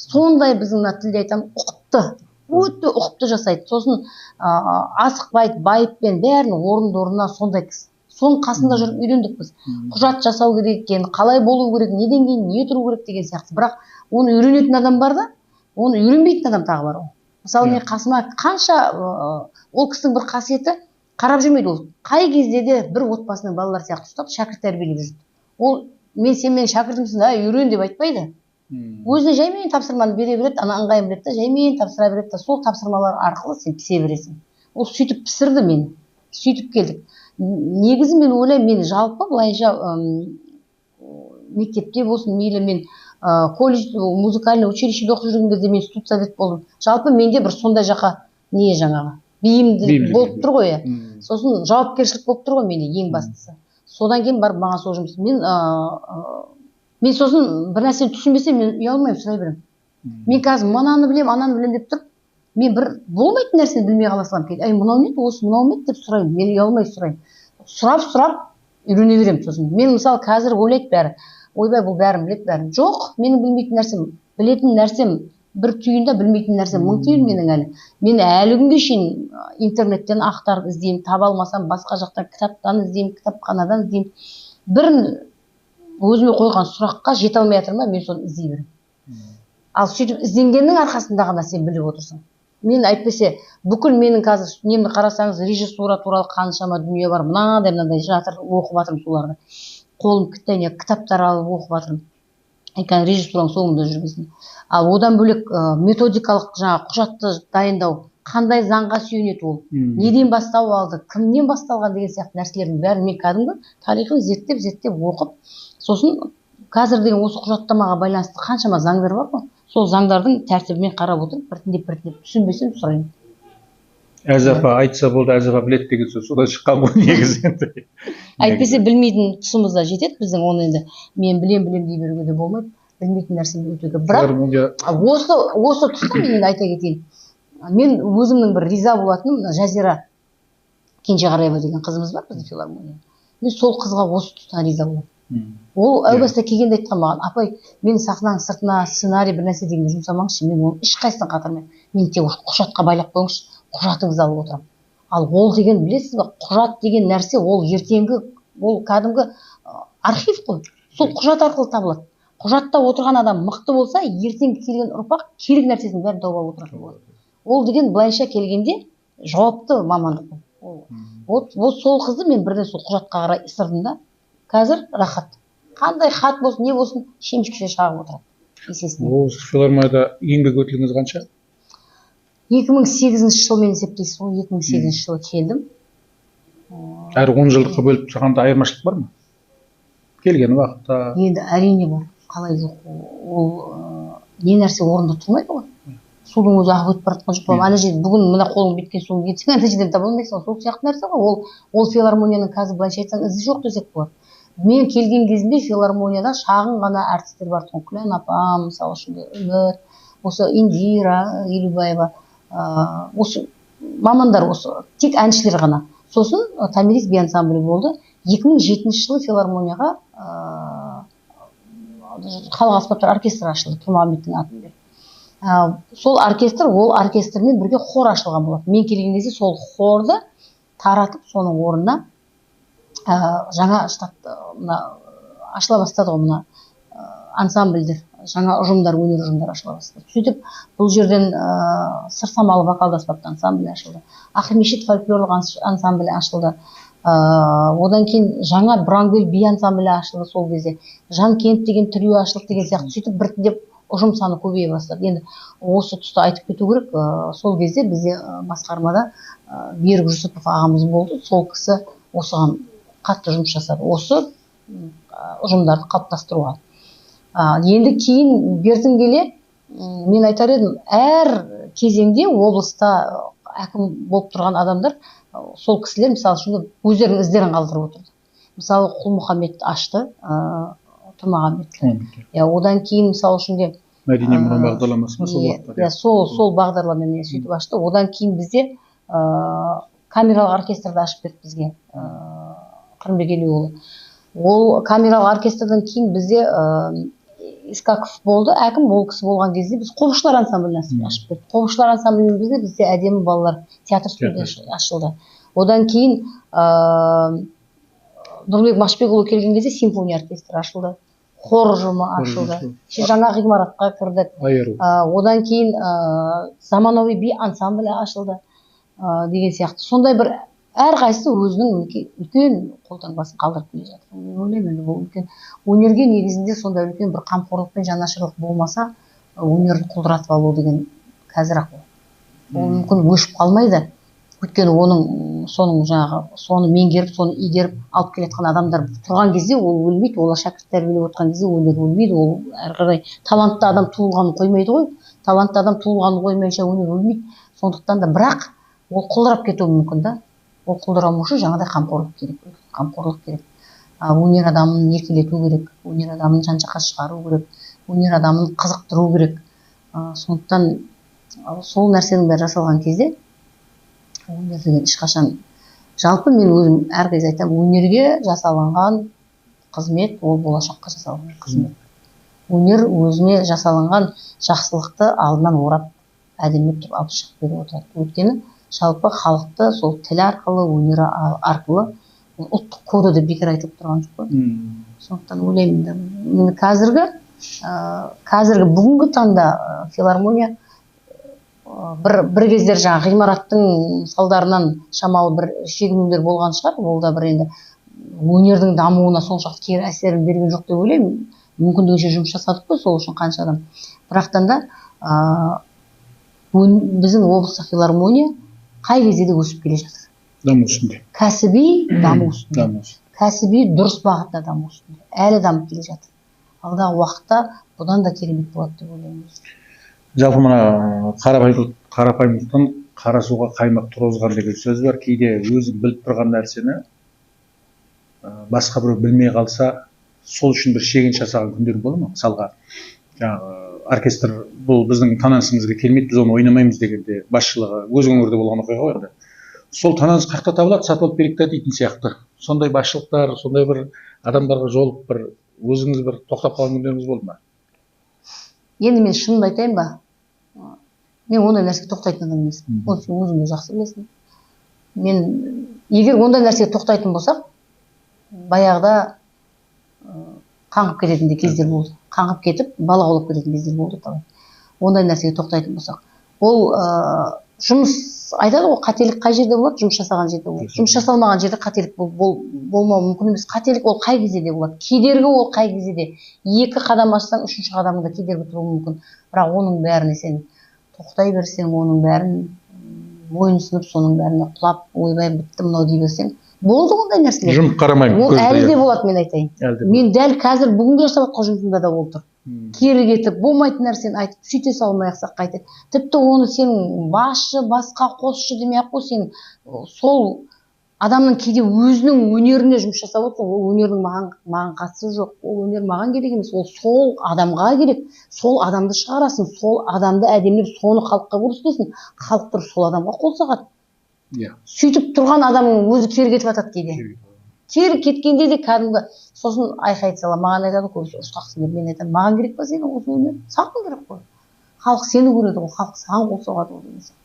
Сондай біздің тілде айтамын, ұқыпты. Өте ұқыпты жасайды. Сосын асықпайды, байыппен бәрінің орынына сондай кісі. Соның қасында жүріп үйрендік біз. Құжат жасау керек екен, қалай болу керек, неден кейін не тұру керек деген сияқты. Бірақ оны үйренетін адам бар да, оны үйренбейтін адам тағы бар. Мысалы мен қасыма қанша ол кісінің бір қасиеті қарап жүрмейді ол. Қай кезде де бір отбасының балалар сияқты ұстап шәкірт тәрбиелеп жүрді. Ол сен менің шәкіртімсің, үйрен деп айтпайды. Өзіне жаймен тапсырманы бере береді, ана ыңғайын біледі да, жаймен тапсыра береді да, сол тапсырмалар арқылы сен пісе бересің. Ол сөйтіп пісірді мені. Сөйтіп келдік. Негізі мен ойлаймын, мен жалпы былайша мектепте болсын, мейлі мен колледж, музыкальный училищеде оқып жүрген кезде мен студсовет болдым. Жалпы менде бір сондай жаққа не жаңағы бейімділік болып тұр ғой. Сосын жауапкершілік болып тұр ғой менде ең бастысы. Содан кейін барып маған сол жұмыс. Мен сосын бір нәрсені түсінбесем мен ұялмаймын, сұрай беремін. Мен қазір ананы білем деп тұрып, мен бір болмайтын нәрсені білмей қала саламын. Мынау не еді, осы мынау не еді деп сұраймын. Мен ұялмай сұраймын. Сұрап үйрене беремін сосын. Мен мысалы қазір ойлайды бәрі, ойбай бұл бәрін біледі, бәрін. Жоқ, менің білмейтін нәрсем, білетін нәрсем бір түйінді, білмейтін нәрсем мың түйін менің әлі. Мен әлі күнге шейін интернеттен ақтарып іздеймін, таба алмасам басқа жақтан кітаптан іздеймін, кітапханадан іздеймін. Бірін өзіме қойған сұраққа жете алмай жатырмын, мен соны іздей беремін. Ал сөйтіп ізденгеннің арқасында ғана сен біліп отырсың. Мен әйтпесе бүкіл менің қазір немді қарасаңыз режиссура туралы қаншама дүние бар, мынандай жатыр, оқып жатырмын соларды. Қолым кітаптар алып оқып жатырмын. Екен режиссураның соңында жүргізген. Ал одан бөлек методикалық жаңа құжатты дайындау, қандай заңға сүйенеді ол, неден бастау алды, кімнен басталған деген сияқты нәрселердің бәрін мен кәдімгі тарихын зерттеп оқып, сосын қазір деген осы құжаттамаға байланысты қаншама заңдар бар ғой, сол заңдардың тәртібімен қарап отырып, біртіндеп түсінбесем сұраймын. Әзапа айтса болды, Әзапа біледі деген сөз содан шыққан ғой негізі. Әйтпесе білмейтін тұсымызда жетеді біздің, оны енді мен білем дей беруге де болмайды, білмейтін нәрсені өтуге. Бірақ осы тұста мен енді айта кетейін. Мен өзімнің бір риза болатыным, Жазира Кенжеғараева деген қызымыз бар біздің филармонияда. Мен сол қызға осы тұстан риза боламын. Ол әу баста келгенде айтқан маған, апай, мен сахнаның сыртына сценарий бір нәрсе дегенде жұмсамаңызшы, мен оны ешқайсысын қатырмаймын. Мен тек құжатқа байлап қойыңызшы, құжатыңызды алып отырамын. Ал ол деген білесіз бе, құжат деген нәрсе ол ертеңгі, ол кәдімгі архив қой. Сол құжат арқылы табылады. Құжатта отырған адам мықты болса, ертеңгі келген ұрпақ керек нәрсесін бәрін тауып алып отыратын болады. Ол деген былайша келгенде жауапты мамандық. Вот сол қызды мен бірден сол құжатқа қарай ысырдым да. Қазір рахат. Қандай хат болсын, не болсын, шемішкіше шағып отырады. Есесіне. Ол филармонияда еңбек өтіліңіз қанша? 2008 жылмен есептейсіз ғой, 2008 жылы келдім. Әр 10 жылдыққа бөліп тұрғанда айырмашылық бар ма? Келген уақытта. Енді әрине бар. Қалай жоқ, ол не нәрсе орында тұрмайды ғой. Судың өзі ағып өтіп бара жатқан жоқ. Ана жерде бүгін мына қолың біткен соң ертең ана жерден таба алмайсың. Сол сияқты нәрсе ғой. Ол филармонияның қазір былайша айтсаң ізі жоқ десек болады. Мен келген кезінде филармонияда шағын ғана әртістер бар тұғын. Күлән апам, мысалы үшін Үміт, осы Индира Елубаева, осы мамандар, осы тек әншілер ғана. Сосын Томирис би ансамблі болды. 2007 жылы филармонияға халық аспаптар оркестрі ашылды, Тұрмағамбеттің атымен. Сол оркестр, ол оркестрмен бірге хор ашылған болады. Мен келген кезде сол хорды таратып, соның орнына жаңа штат ашыла бастады ғой, мына ансамбльдер, жаңа ұжымдар, өнер ұжымдар ашыла бастады. Сөйтіп, бұл жерден сыр самалы вокалды аспапты ансамблі ашылды. Ақмешіт фольклорлық ансамблі ашылды. Одан кейін жаңа Брангөл би ансамблі ашылды сол кезде. Жанкент деген трио ашылды деген сияқты. Сөйтіп біртіндеп ұжым саны көбейе бастады. Енді осы тұста айтып кету керек, сол кезде бізде басқармада Берік Жүсіпов ағамыз болды. Сол кісі осыған қатты жұмыс жасады. Осы ұжымдарды қалыптастыруға. Енді кейін бертін келе, мен айтар едім, әр кезеңде облыста әкім болып тұрған адамдар, сол кісілер, мысалы үшін өздерінің іздерін қалдырып отырды. Мысалы Құлмұхаммед ашты, Тұрмағамбет. Одан кейін мысалы үшін Мәдени мұра бағдарламасы ма сол уақытта? Сол бағдарламамен сөйтіп ашты. Одан кейін бізде камералық оркестрді ашып берді бізге Қырымбек Елеуұлы. Ол камералық оркестрден кейін бізде Искаков болды, әкім. Ол кісі болған кезде біз Қобызшылар ансамблін ашып берді. Қобызшылар ансамблінің бізде әдемі балалар театр студиясы ашылды. Одан кейін Нұрбек Машбекұлы келген кезде симфония оркестрі ашылды. Хор ұжымы ашылды. Жаңа ғимаратқа кірдік. Одан кейін заманауи би ансамблі ашылды деген сияқты. Сондай бір әрқайсысы өзінің үлкен қолтаңбасын қалдырып келе жатыр. Мен ойлаймын, бұл үлкен өнерге негізінде сондай үлкен бір қамқорлық пен жанашырлық болмаса, өнерді құлдыратып алу деген қазір-ақ ол мүмкін өшіп қалмайды. Өйткені соны меңгеріп, соны игеріп алып келеткен адамдар тұрған кезде ол өлмейді, олар шәкірт тәрбиелеп отқан кезде өнер өлмейді, ол әрі қарай талантты адам туылғанын қоймайды ғой. талантты адам туылғанын қоймайынша өнер өлмейді. Сондықтан да бірақ ол құлдырап кетуі мүмкін да. Ол құлдырамау үшін жаңағыдай қамқорлық керек. Қамқорлық керек. Өнер адамын еркелету керек. Өнер адамын жан-жаққа шығару керек. Өнер адамын қызықтыру керек. Сондықтан сол нәрсенің бәрі жасалған кезде өнер деген ешқашан, жалпы мен өзім әркез айтамын, өнерге жасалынған қызмет ол болашаққа жасалған қызмет. Өнер өзіне жасалынған жақсылықты алдынан орап әдемілеп тұрып алып шығып беріп отырады. Өйткені жалпы халықты сол тіл арқылы, өнер арқылы ұлттық коды деп бекер айтылып тұрған жоқ қой. Сондықтан ойлаймын да, мен қазіргі бүгінгі таңда филармония бір кездер жаңа ғимараттың салдарынан шамалы бір шегінулер болған шығар. Ол да бір енді өнердің дамуына соншалықты кері әсерін берген жоқ деп ойлаймын. Мүмкіндігінше жұмыс жасадық қой сол үшін қанша адам. Бірақтан да біздің облыстық филармония қай кезде де өсіп келе жатыр. Даму үстінде. Кәсіби даму үстінде. Кәсіби дұрыс бағытта даму үстінде. Әлі дамып келе жатыр. Алдағы уақытта бұдан да керемет болады деп ойлаймын. Жалпы мына қарапайымдықтан қара суға қаймақ тұрғызған деген сөз бар. Кейде өзің біліп тұрған нәрсені басқа біреу білмей қалса, сол үшін бір шегін жасаған күндер болады ма? Мысалға, жаңағы оркестр бұл біздің танысымызға келмейді, біз оны ойнамаймыз дегенде басшылығы өз өңірде болған оқиға ғой енді. Сол таныс қақта табылады, сатып алып берейік дейтін сияқты. Сондай басшылықтар, сондай бір адамдарға жолып бір өзіңіз бір тоқтап қалған күндеріңіз болды ма? Енді мен шынымды айтайын ба? Мен ондай нәрсеге тоқтайтын адам емеспін. Оны сен өзің де жақсы білесің. Мен егер ондай нәрсеге тоқтайтын болсақ, баяғыда қаңғып кететін де кездер болды. Қаңғып кетіп, бала аулап кететін кездер болды. Ондай нәрсеге тоқтайтын болсақ. Ол жұмыс айтады ғой, қателік қай жерде болады? Жұмыс жасаған жерде болады. Жұмыс жасалмаған жерде қателік болмауы мүмкін емес. Қателік ол қай кезде де болады. Кедергі ол қай кезде де. 2 қадам ассаң, 3-ші қадамында кедергі тұруы мүмкін. Бірақ оның бәріне сен тоқтай берсең, оның бәрін мойынсынып, соның бәріне құлап, ойбай бітті мынау дей берсең, болды ондай нәрселер. Жұмып қарамаймын. Ол әлі де болады, мен айтайын. Мен дәл қазір бүгінгі жасап жатқан жұмысымда да ол тұр. Кері кетіп, болмайтын нәрсені айтып, сөйте салмай ақсақ қайтеді. Тіпті оны сенің басшы, басқа қосшы демей ақ қой, сен сол адамның кейде өзінің өнеріне жұмыс жасап отырсың, ол өнердің маған қатысы жоқ, ол өнер маған керек емес, ол сол адамға керек, сол адамды шығарасың, сол адамды әдемілеп, соны халыққа көрсетесің, халық тұрып сол адамға қол соғады. Сөйтіп тұрған адамның өзі кері кетіп жатады кейде. Кері кеткенде де кәдімгі сосын айқай сала, маған айтады көбісі ұрысқақсың деп, мен айтамын, маған керек па сенің осы өнер? Саған керек қой. Халық сені көреді ғой, халық саған қол соғады ғой деген сияқты.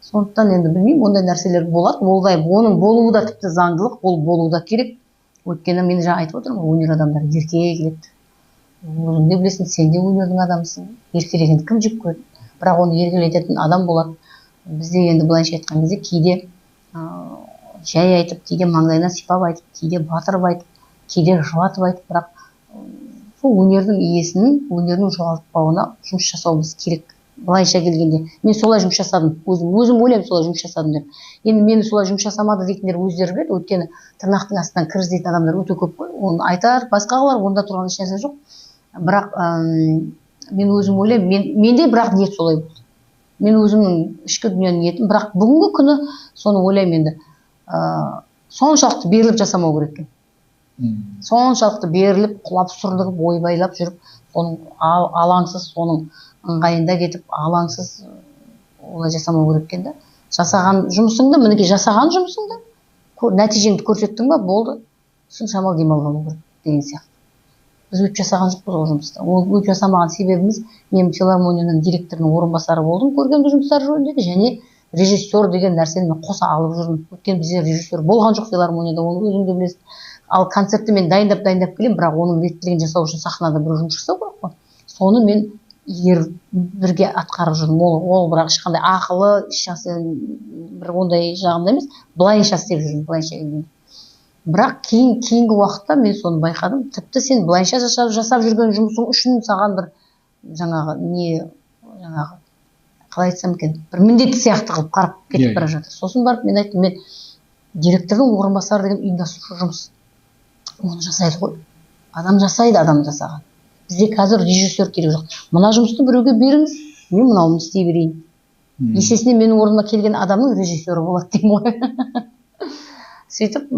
Сондықтан енді білмеймін, ондай нәрселер болады. Оның болуы да тіпті заңдылық, ол болуы да керек. Өйткені мен жаңа айтып отырмын, өнер адамдары еркелей келеді. Өзің де білесің, сен де өнердің адамысың. Еркелегенді кім жек көреді? Бірақ оны еркелететін адам болады. Бізде енді былайша айтқан кезде кейде жай айтып, кейде маңдайына сипап айтып, кейде батырып айтып, кейде жылатып айтып, бірақ сол өнердің иесінің, өнердің жоғалтпауына жұмыс жасауымыз керек. Былайша келгенде, мен солай жұмыс жасадым, өзім ойлаймын солай жұмыс жасадым деп. Енді мені солай жұмыс жасамады дейтіндер өздері біледі, өйткені тырнақтың астынан кір іздейтін адамдар өте көп қой. Оны айтар, басқалар, онда тұрған ешнәрсе жоқ. Бірақ мен өзім ойлаймын, менде бірақ ниет солай болды. Мен өзімнің ішкі дүниенің ниетім, бірақ бүгінгі күні соны ойлаймын енді. Соншалықты беріліп жасамау керек екен. Соншалықты беріліп, құлап сұрлығып, ойбайлап жүріп, соның алаңсыз, соның ыңғайында кетіп, алаңсыз олай жасамау керек екен да. Жасаған жұмысыңды, мінекей жасаған жұмысыңды, нәтижеңді көрсеттің ба, болды. Сосын шамалы демалып алу керек деген сияқты. Біз өтіп жасаған жоқпыз ол жұмысты. Ол өтіп жасамаған себебіміз, мен филармонияның директорының орынбасары болдым көркемдік жұмыстар жөніндегі, және режиссер деген нәрсені мен қоса алып жүрмін. Өйткені бізде режиссер болған жоқ филармонияда, оны өзің де білесің. Ал концертті мен дайындап келемін, бірақ оның реттілігін жасау үшін сахнада бір жұмыс жасау керек қой. Соны мен бірге атқарып жүрмін. Ол бірақ ешқандай ақылы, бір ондай жағында емес, былайынша істеп жүрмін, былайынша келгенде. Бірақ кейінгі уақытта мен соны байқадым. Тіпті сен былайынша жасап жүрген жұмысың үшін саған бір қалай айтсам екен, бір міндет сияқты қылып қарап кетіп бара жатыр. Сосын барып мен айттым, мен директордың орынбасары деген ұйымдастырушы жұмыс. Оны жасайды ғой. Адам жасайды, адам жасаған. Бізде қазір режиссер керек жоқ. Мына жұмысты біреуге беріңіз, мен мынауын істей берейін. Есесіне менің орныма келген адамның режиссері болады деймін ғой. Сөйтіп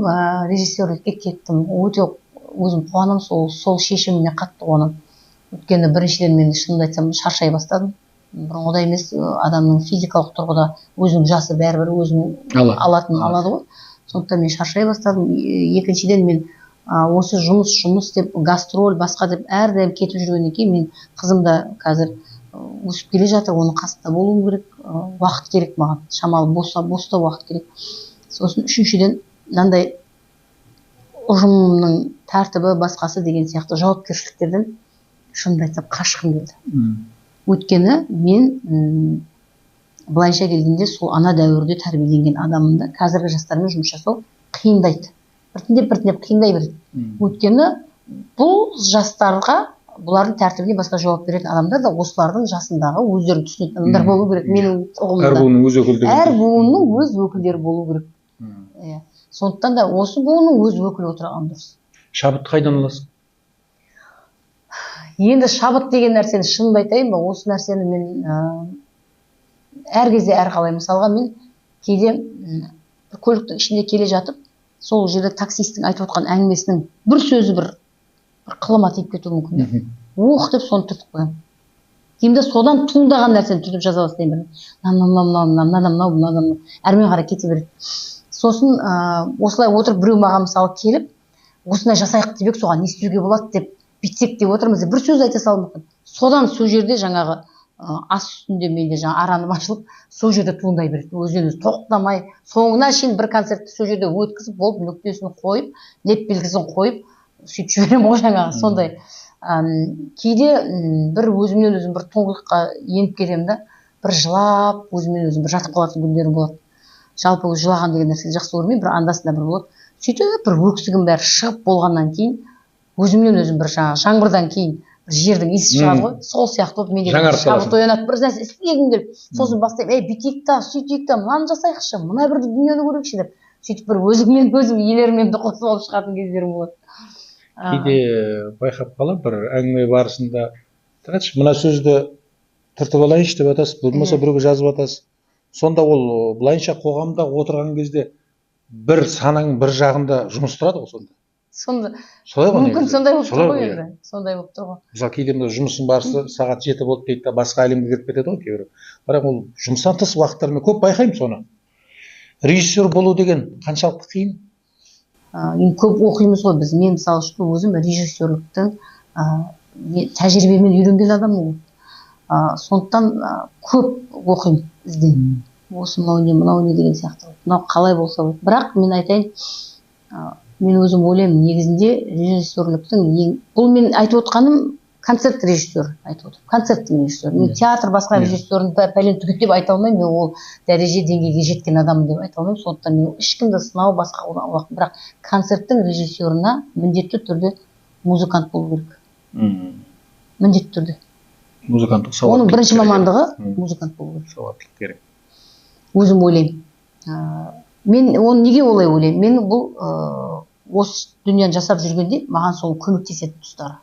режиссерлікке кеттім. Өте өзім қуанам, сол шешіміме қатты қуанам. Өйткені біріншіден мен шынымды айтсам шаршай бастадым. Бұрынғыдай емес, адамның физикалық тұрғыда өзінің жасы бәрібір өзінің алатын алады ғой. Сондықтан мен шаршай бастадым. Екіншіден мен осы жұмыс деп, гастроль басқа деп әрдайым кетіп жүргеннен кейін мен қызым да қазір өсіп келе жатыр, оның қасында болуым керек, уақыт керек маған, шамалы боста уақыт керек. Сосын үшіншіден мынандай ұжымның тәртібі басқасы деген сияқты жауапкершіліктерден шынымды айтсам қашқым келді. Өйткені мен былайша келгенде сол ана дәуірде тәрбиеленген адаммын да, қазіргі жастармен жұмыс жасау қиындайды. Біртіндеп қиындай береді. Өйткені бұл жастарға, бұлардың тәртібіне басқа жауап беретін адамдар да осылардың жасындағы өздерін түсінетін адамдар болу керек. Менің ұғымымда. Әр буынның өз өкілдері болу керек. Сондықтан да осы буынның өз өкілі отырған дұрыс. Шабыт қайдан аласың? Енді шабыт деген нәрсені шынымды айтайын ба, осы нәрсені мен әр кезде әрқалай. Мысалға мен кейде көліктің ішінде келе жатып, сол жерде таксистің айтып отқан әңгімесінің бір сөзі бір қылыма тиіп кетуі мүмкін. Оқ деп соны түртіп қоямын. Кейінде содан туындаған нәрсені түртіп жаза бастаймын. Мынау әрмен қарай кете береді. Сосын осылай отырып біреу маған мысалы келіп, осындай жасайық деп, соған не істеуге болады деп бүйтсек деп отырмыз деп бір сөз айта салуы мүмкін. Содан сол жерде жаңағы ас үстінде менде жаңа араным ашылып, сол жерде туындай береді. Өзінен-өзі тоқтамай, соңына шейін бір концертті сол жерде өткізіп, болып нүктесін қойып, леп белгісін қойып, сөйтіп жіберемін ғой жаңағы сондай. Кейде бір өзімнен өзім бір тұңғиыққа еніп кетемін да, бір жылап, өзімнен өзім бір жатып қалатын күндерім болады. Жалпы жылаған деген нәрсені жақсы көрмеймін, бір андасында бір болады. Сөйтіп бір өксігім бәрі шығып болғаннан кейін, өзімнен өзім бір жаңбырдан кейін жердің иісі шығады ғой, сол сияқты болып менде шабыт оянады, бір нәрсе істегім келіп, сосын бастаймын, бүйтейік та, сөйтейік та, мынаны жасайықшы, мына бір дүниені көрейікші деп, сөйтіп бір өзіммен өзім елерімді қосып алып шығатын кездерім болады. Кейде байқап қалам, бір әңгіме барысында, мына сөзді түртіп алайыншы деп атасыз, болмаса біреуге жазып атасыз. Сонда ол былайынша қоғамда отырған кезде бір санаң бір жағында жұмыс тұрады ғой сонда. Мүмкін сондай болып тұр ғой енді. Сондай болып тұр ғой. Мысалы кейде жұмыстың барысы сағат 7 болды дейді да, басқа әлемге кіріп кетеді ғой кейбір. Бірақ ол жұмыстан тыс уақыттармен көп байқаймын соны. Режиссер болу деген қаншалықты қиын? Енді көп оқимыз ғой біз. Мен мысалы үшін өзім режиссерліктің тәжірибемен үйренген адаммын. Сондықтан көп оқимын, іздеймін. Осы мынау не деген сияқты. Мынау қалай болса болады. Бірақ мен айтайын, мен өзім ойлаймын, негізінде режиссерліктің бұл мен айтып отқаным концерт режиссер айтып отыр. Концерттің режиссері. Мен театр басқа режиссерін пәлен түгел деп айта алмаймын. Мен ол дәреже деңгейге жеткен адаммын деп айта алмаймын. Сондықтан мен ешкімді сынау басқа уақыт. Бірақ концерттің режиссерына міндетті түрде музыкант болу керек. Міндетті түрде. Музыканттық сауаттылық. Оның бірінші мамандығы музыкант болу керек. Сауаттылық керек. Өзім ойлаймын. Мен оны неге олай ойлаймын? Мен бұл осы дүнияны жасап жүргенде маған сол көмектесетін тұстары.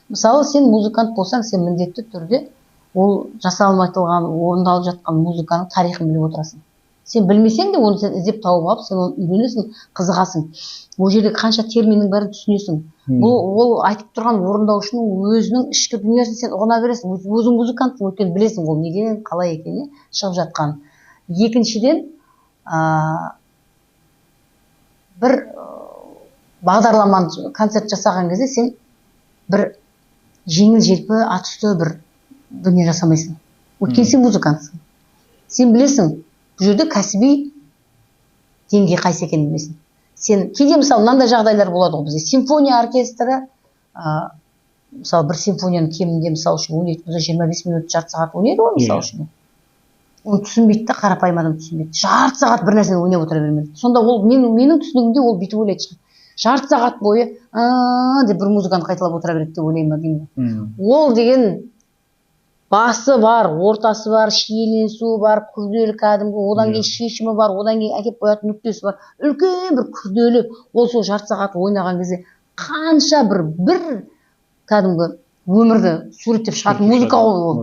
Мысалы, сен музыкант болсаң, сен міндетті түрде ол жасалмайтылған, орындалып жатқан музыканың тарихын біліп отырасың. Сен білмесең де оны сен іздеп тауып алып, сен оны үйренесің, қызығасың. Ол жерде қанша терминнің бәрін түсінесің. Ол айтып тұрған орындаушының өзінің ішкі дүниесін сен ұғына бересің. Өзің музыкантсың, өйткені білесің ол неден, қалай екенін шығып жатқан. Екіншіден, бір бағдарламаны концерт жасаған кезде сен бір жеңіл-желпі ат үсті бір дүние жасамайсың. Өйткені сен музыкантсың. Сен білесің, бұл жерде кәсіби деңгей қайсы екенін білесің. Сен кейде мысалы мынандай жағдайлар болады ғой бізде. Симфония оркестрі, мысалы бір симфонияның кемінде мысалы үшін ойнайды, 25 минут, жарты сағат ойнайды ғой мысалы үшін. Оны түсінбейді да, қарапайым адам түсінбейді. Жарты сағат бір нәрсені ойнап отыра бермейді. Сонда ол менің түсінігімде ол бүйтіп ойлайды шығар. Жарты сағат бойы деп бір музыканы қайталап отыра береді деп ойлаймын деймін. Ол деген басы бар, ортасы бар, шиеленісуі бар, күрделі кәдімгі, одан кейін шешімі бар, одан кейін әкеп қоятын нүктесі бар. Үлкен бір күрделі, ол сол жарты сағат ойнаған кезде қанша бір кәдімгі өмірді суреттеп шығатын музыка ғой ол.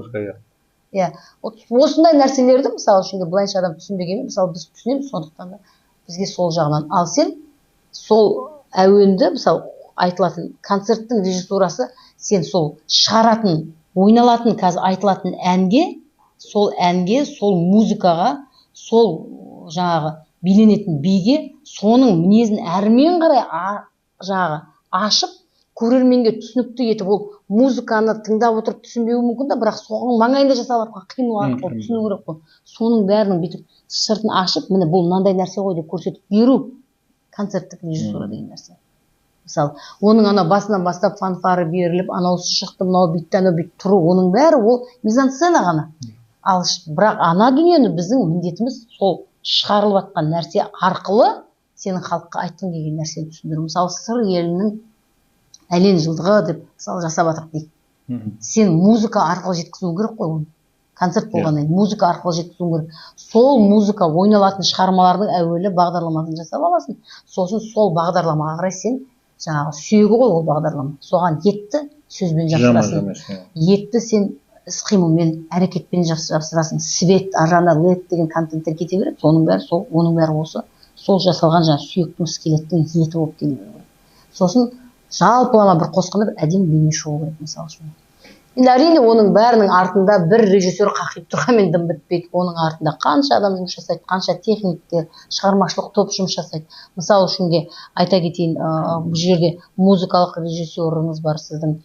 иә осындай нәрселерді мысалы үшін былайша адам түсінбегенмен мысалы біз түсінеміз, сондықтан да бізге сол жағынан. Ал сен сол әуенді мысалы айтылатын концерттің режиссурасы, сен сол шығаратын ойналатын қазір айтылатын әнге сол музыкаға сол жаңағы биленетін биге соның мінезін әрмен қарай жаңағы ашып көрерменге түсінікті етіп, ол музыканы тыңдап отырып түсінбеуі мүмкін да, бірақ соның маңайында жасалып жатқан қимыл арқылы түсіну керек қой. Соның бәрінің бүйтіп сыртын ашып, міне бұл мынандай нәрсе ғой деп көрсетіп беру концерттік режиссура деген нәрсе. Мысалы, оның ана басынан бастап фанфары беріліп, анаусы шықты, мынау бүйтті, анау бүйтті тұру, оның бәрі ол мизансцена ғана. Ал бірақ ана дүниені біздің міндетіміз сол шығарылып жатқан нәрсе арқылы сенің халыққа айтқың келген нәрсені түсіндіру. Мысалы, сыр елінің әлем жылдығы деп мысалы жасап жатырық дейік. Сен музыка арқылы жеткізуің керек қой оны. Концерт болғаннан кейін музыка арқылы жеткізуің керек. Сол музыка ойналатын шығармалардың әуелі бағдарламасын жасап аласың. Сосын сол бағдарламаға қарай сен жаңағы сүйегі ғой ол бағдарлама. Соған етті сөзбен жапсырасың. Етті сен іс-қимылмен, әрекетпен жапсырасың. Свет, арана, лед деген контенттер кете береді. Оның бәрі осы. Сол жасалған жаңағы сүйектің, скелеттің еті болып келе береді. Сосын жалпылама бір қосқанда бір әдемі бейне шоу керек мысалы үшін. Енді әрине оның бәрінің артында бір режиссер қақиып тұрғанмен дым бітпейді. Оның артында қанша адам жұмыс жасайды, қанша техниктер, шығармашылық топ жұмыс жасайды. Мысалы үшін айта кетейін, бұл жерде музыкалық режиссеріңіз бар, сіздің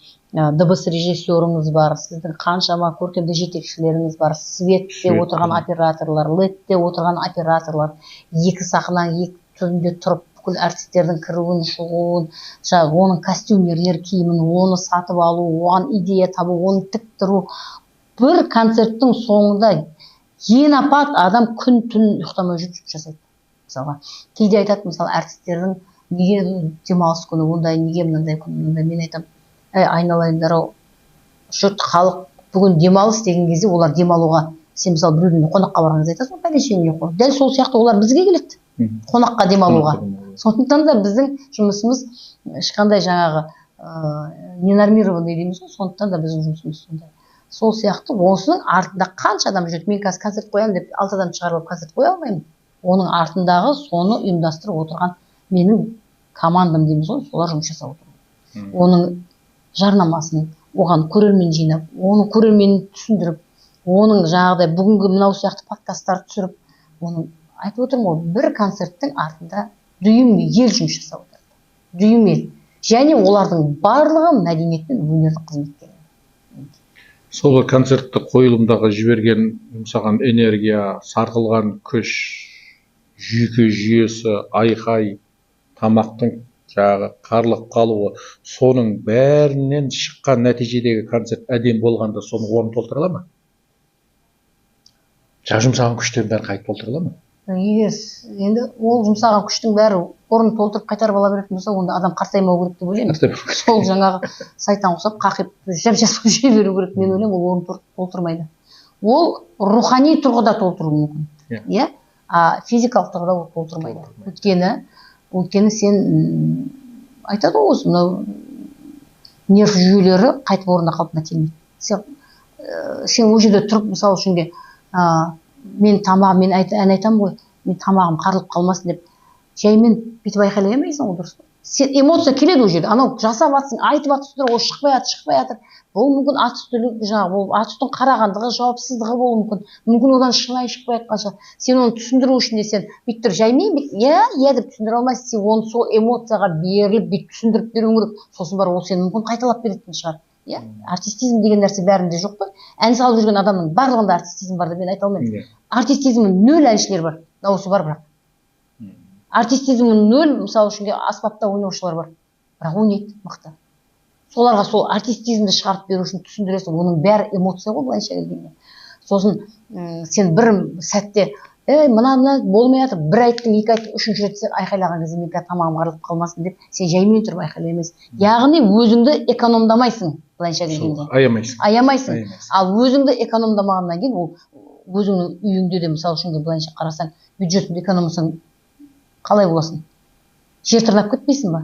дыбыс режиссеріңіз бар, сіздің қаншама көркемдік жетекшілеріңіз бар, светте отырған операторлар, ледте отырған операторлар, екі сахнаның екі түрінде тұрып бүкіл әртістердің кіруін, шығуын, оның костюмерлер киімін, оны сатып алу, оған идея табу, оны тік тұру. Бір концерттің соңында ең апат адам күн-түн ұйықтамай жүріп жасайды. Мысалға, кейде айтады, мысалы, әртістердің неге демалыс күні ондай, неге мынандай күні мынандай. Мен айтамын, айналайындар-ау, жұрт халық бүгін демалыс деген кезде олар демалуға, сен мысалы біреудің қонаққа барған кезде айтасың, пәленшеге қой. Дәл сол сияқты олар бізге келеді. Қонаққа демалуға. Сондықтан да біздің жұмысымыз ешқандай жаңағы ненормированный дейміз ғой, сондықтан да біздің жұмысымыз сондай. Сол сияқты осының артында қанша адам жүреді. Мен қазір концерт қоямын деп 6 адам шығарып концерт қоя алмаймын. Оның артындағы соны ұйымдастырып отырған менің командам дейміз ғой, солар жұмыс жасап отыр. Оның жарнамасын, оған көрермен жинап, оны көрерменін түсіндіріп, оның жаңағыдай бүгінгі мынау сияқты подкасттар түсіріп, оның айтып отырмын ғой, бір концерттің артында дүйім ел жұмыс жасап отыр. Дүйім ел. Және олардың барлығы мәдениет пен өнердің қызметкерлері. Сол концертті қойылымдағы жіберген, жұмсаған энергия, сарқылған күш, жүйке жүйесі, айқай, тамақтың жағы қарлық қалуы, соның бәрінен шыққан нәтижедегі концерт әдем болғанда соны орын толтыра ала ма? Жұмсаған күштерін бәрін қайтып толтыра ала ма? Егер енді ол жұмсаған күштің бәрі орнын толтырып қайтарып ала беретін болса, онда адам қартаймау керек деп ойлаймын. Сол жаңағы сайтан ұқсап қақиып жап-жас болып жүре беру керек, мен ойлаймын, ол орнын толтырмайды. Ол рухани тұрғыда толтыруы мүмкін. Иә? Физикалық тұрғыда ол толтырмайды. Өйткені сен айтады ғой, мынау нерв жүйелері қайтып орнына қалпына келмейді. Сен ол жерде тұрып, мысалы үшінге мен ән айтамын ғой, мен тамағым қарылып қалмасын деп, жаймен бүйтіп айқайлай алмайсың ғой, дұрыс. Сен эмоция келеді ол жерде, анау жасап жатсың, айтып жатсың, ол шықпай жатыр. Бұл мүмкін атүстілік жаңағы, ол атүстің қарағандығы, жауапсыздығы болуы мүмкін. Мүмкін одан шынайы шықпай жатқанша. Сен оны түсіндіру үшін де сен бүйтіп жаймен иә деп түсіндіре алмайсың. Сен оны сол эмоцияға беріліп бүйтіп түсіндіріп беруің керек. Сосын барып ол сені мүмкін қайталап беретін шығар. Иә, артистизм деген нәрсе бәрінде жоқ қой. Ән салып жүрген адамның барлығында артистизм бар деп мен айта алмаймын. Артистизмі 0 әншілер бар, дауысы бар бірақ. Артистизмі 0, мысалы үшін аспапта ойнаушылар бар, бірақ ойнайды мықты. Соларға сол артистизмді шығарып беру үшін түсіндіресің, оның бәрі эмоция ғой былайша келгенде. Сосын сен бір сәтте мына болмай жатыр, бір айттың, 2 айттың, 3-ші рет сен айқайлаған кезде мен тамағым қарылып қалмасын деп, сен жаймен тұрып айқайлай алмайсың. Яғни өзіңді экономдамайсың, былайша келгенде. Аямайсың. Ал өзіңді экономдамағаннан кейін, ол өзіңнің үйіңде де мысалы үшін былайша қарасаң, бюджетіңді экономдасаң қалай боласың? Жер тырнап кетпейсің ба?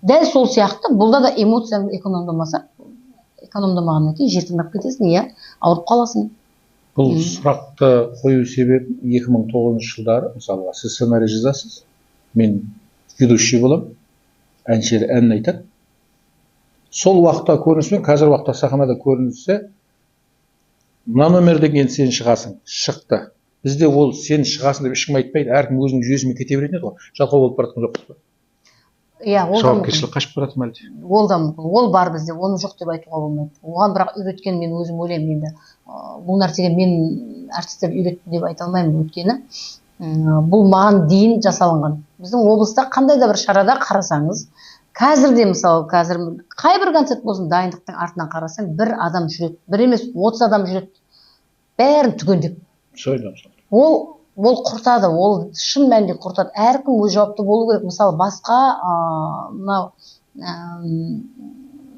Дәл сол сияқты, бұлда да эмоцияңды экономдамағаннан кейін жер тырнап кетесің, иә, ауырып қаласың. Бұл сұрақты қою себебі 2009 жылдары, мысалға, сіз сценарий жазасыз, мен ведущий боламын, әнші әнін айтады. Сол уақытта көрініспен, қазір уақытта сахнада көрініссе, мына номерден кейін сен шығасың, шықты. Бізде ол сен шығасың деп ешкім айтпайды, әркім өзінің жүйесімен кете беретін еді ғой. Жалқау болып бара жатқан жоқпыз ба? Иә, ол да жауапкершілік қашып бара жатыр ма әлде? Ол да мүмкін. Ол бар бізде, оны жоқ деп айтуға болмайды. Оған бірақ үйреткен мен өзім ойлаймын енді. Бұл нәрсеге мен әртістер үйретті деп айта алмаймын, өйткені бұл маған дейін жасалынған. Біздің облыста қандай да бір шарада қарасаңыз, қазір де мысалы, қазір қай бір концерт болсын, дайындықтың артынан қарасаң, бір адам жүреді, бір емес 30 адам жүреді, бәрін түгендеп. Ол құртады, ол шын мәнінде құртады. Әркім өз жауапты болу керек. Мысалы, басқа мынау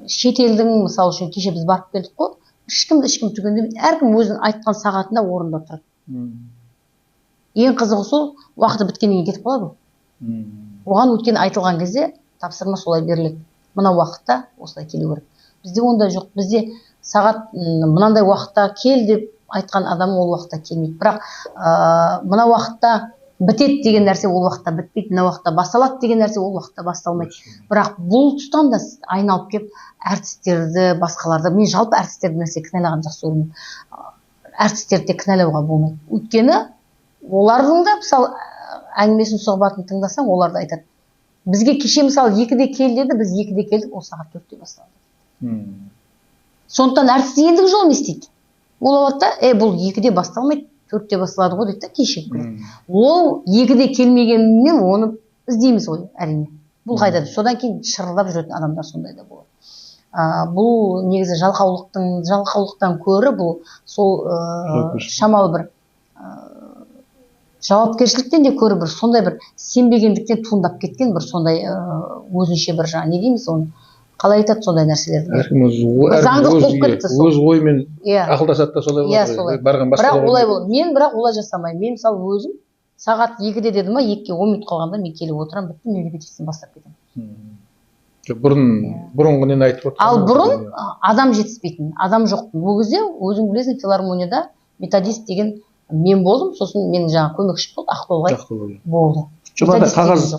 шетелдің, мысалы үшін кеше біз барып келдік қой, ешкім түгендемейді, әркім өзінің айтқан сағатында орында тұрады. Ең қызығы сол, уақыты біткеннен кейін кетіп қалады. Оған өткен айтылған кезде тапсырма солай беріледі. Мына уақытта осылай келу керек. Бізде ондай жоқ. Бізде сағат мынандай уақытта кел деп айтқан адам ол уақытта келмейді. Бірақ мына уақытта бітеді деген нәрсе ол уақытта бітпейді, мына уақытта басталады деген нәрсе ол уақытта басталмайды. Бірақ бұл тұстан да айналып келіп әртістерді, басқаларды, мен жалпы әртістерді нәрсе кінәлаған жақсы көремін. Әртістерді кінәлауға болмайды. Өйткені олардың да мысалы әңгімесін, сұхбатын тыңдасаң, олар да айтады. Бізге кеше мысалы 2-де кел деді, біз 2-де келдік, ол сағат 4-те басталды. Сондықтан әртіс ендігі жолын естейді. Ол уақытта, бұл 2-де басталмайды, 4-те басталады ғой дейді, кешігіп келеді. Ол 2-де келмегеннен оны іздейміз ғой, әрине. Бұл қайда? Содан кейін шырылдап жүретін адамдар сондай да болады. Бұл негізі жалқаулықтан көрі, бұл сол шамалы бір жауапкершіліктен де көрі бір сондай бір сенбегендіктен туындап кеткен бір сондай өзінше бір жаңа не дейміз оны, қалай айтады сондай нәрселерді. Өз оймен ақылдасады да солай болады. Бірақ олай болады. Мен бірақ олай жасамаймын. Мен мысалы өзім сағат 2-де деді ма, 2-ге 10 минут қалғанда мен келіп отырамын, бітті, мен репетицияны бастап кетемін. Бұрынғы нені айтып отырсың? Ал бұрын адам жетіспейтін, адам жоқ. Бұл кезде өзің білесің, филармонияда методист деген мен болдым, сосын менің жаңа көмекші болды, Ақтолғай болды. Жұмада қағаз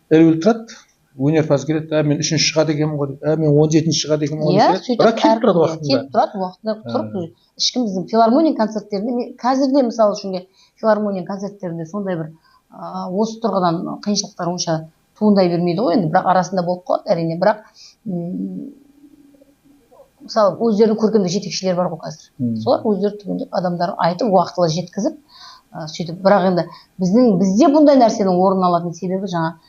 ілулі тұрады, өнерпаз келеді, мен 3-ші шығады екенмін ғой дейді, мен 17-ші шығады екенмін ғой дейді. Бірақ келіп тұрады уақытында. Келіп тұрады уақытында тұрып, ешкім біздің филармония концерттерінде, қазірде мысалы үшін филармония концерттерінде сондай бір осы тұрғыдан қиыншылықтар онша туындай бермейді ғой енді, бірақ арасында болып қалады әрине, бірақ мысалы өздерінің көркемдік жетекшілері бар ғой қазір. Солар өздері түгендеп адамдар айтып уақытылы жеткізіп сөйтіп, бірақ енді бізде бұндай нәрсенің орын алатын себебі жаңа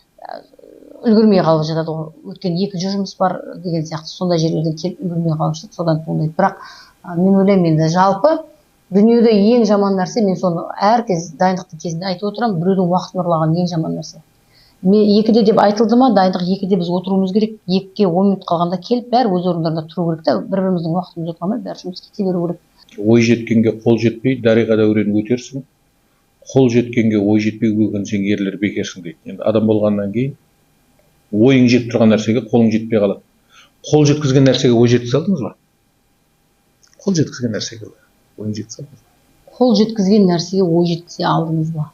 үлгермей қалып жатады ғой. Өткен 2 жұмыс бар деген сияқты сондай жерлерден келіп үлгермей қалып жатады, содан туындайды. Бірақ мен ойлаймын енді жалпы дүниеде ең жаман нәрсе, мен соны әркез дайындықтың кезінде айтып отырамын, біреудің уақытын ұрлаған ең жаман нәрсе. 2-де деп айтылды ма, дайындық 2-де біз отыруымыз керек, 2-ге 10 минут қалғанда келіп, бәрі өз орындарында тұру керек та, бір-біріміздің уақытымызды ұтламай, бәрі жұмыс кете беру керек. Ой жеткенге қол жетпей, дариға дәурен өтерсің. Қол жеткенге ой жетпей өкінсең, ерлер бекерсің дейді. Енді адам болғаннан кейін ойың жетіп тұрған нәрсеге қолың жетпей қалады. Қол жеткізген нәрсеге ой жеткізе алдыңыз ба? Қол жеткізген нәрсеге ойың жеткізе алдыңыз ба? Қол жеткізген нәрсеге ой жеткізе алдыңыз ба?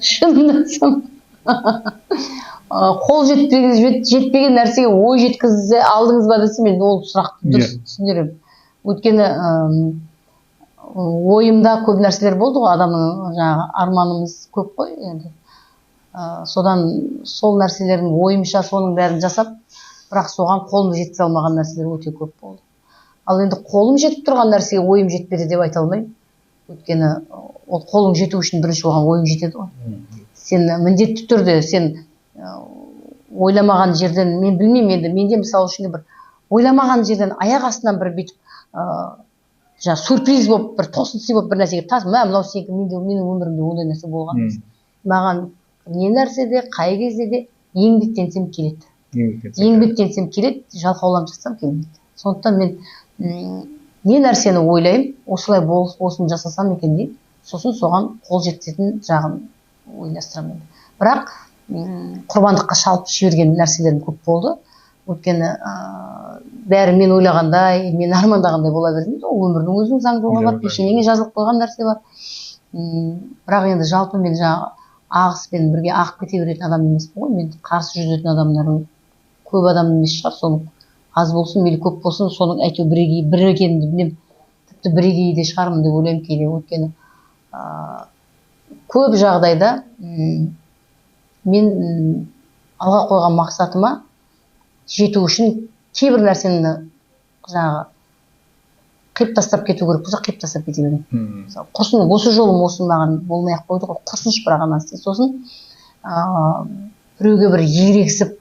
Шынымды айтсам, қол жетпеген нәрсеге ой жеткізе алдыңыз ба десе, мен ол сұрақты дұрыс түсіндіремін. Өйткені ойымда көп нәрселер болды ғой, адамның жаңағы арманымыз көп қой енді. Содан сол нәрселердің ойымша соның бәрін жасап, бірақ соған қолым жеткізе алмаған нәрселер өте көп болды. Ал енді қолым жетіп тұрған нәрсеге ойым жетпеді деп айта алмаймын. Өйткені ол қолың жету үшін бірінші оған ойың жетеді ғой. Сен міндетті түрде, сен ойламаған жерден, мен білмеймін енді, менде мысалы үшін бір ойламаған жерден аяқ астынан бір бүйтіп жаңа сюрприз болып, бір тосынсый болып бір нәрсеге тас, мынау сенікі, менің өмірімде ондай нәрсе болған емес. Маған не нәрседе, қай кезде де еңбектенсем келеді. Еңбектенсем келеді, жалқауланып жатсам келмейді. Сондықтан мен не нәрсені ойлаймын, осылай осыны жасасам екен деймін, сосын соған қол жеткізетін жағын ойластырамын. Бірақ құрбандыққа шалып жіберген нәрселерім көп болды. Өйткені бәрі мен ойлағандай, мен армандағандай бола бермейді. Ол өмірдің өзінің заңдылығы бар, пешенеңе жазылып қойған нәрсе бар. Бірақ енді жалпы мен жаңағы ағыспен бірге ағып кете беретін адам емеспін ғой. Мен қарсы жүзетін адамдардың көп адам емес шығар, соның аз болсын, мейлі көп болсын, соның әйтеуір бір екенін білемін. Тіпті бірегейі де шығармын деп ойлаймын кейде. Өйткені көп жағдайда мен алға қойған мақсатыма жету үшін кейбір нәрсені жаңағы қиып тастап кету керек болса, қиып тастап кете беремін. Құрсын, осы жолым осы маған болмай ақ қойды ғой, құрсыншы бірақ анасы. Сосын біреуге бір ерегісіп,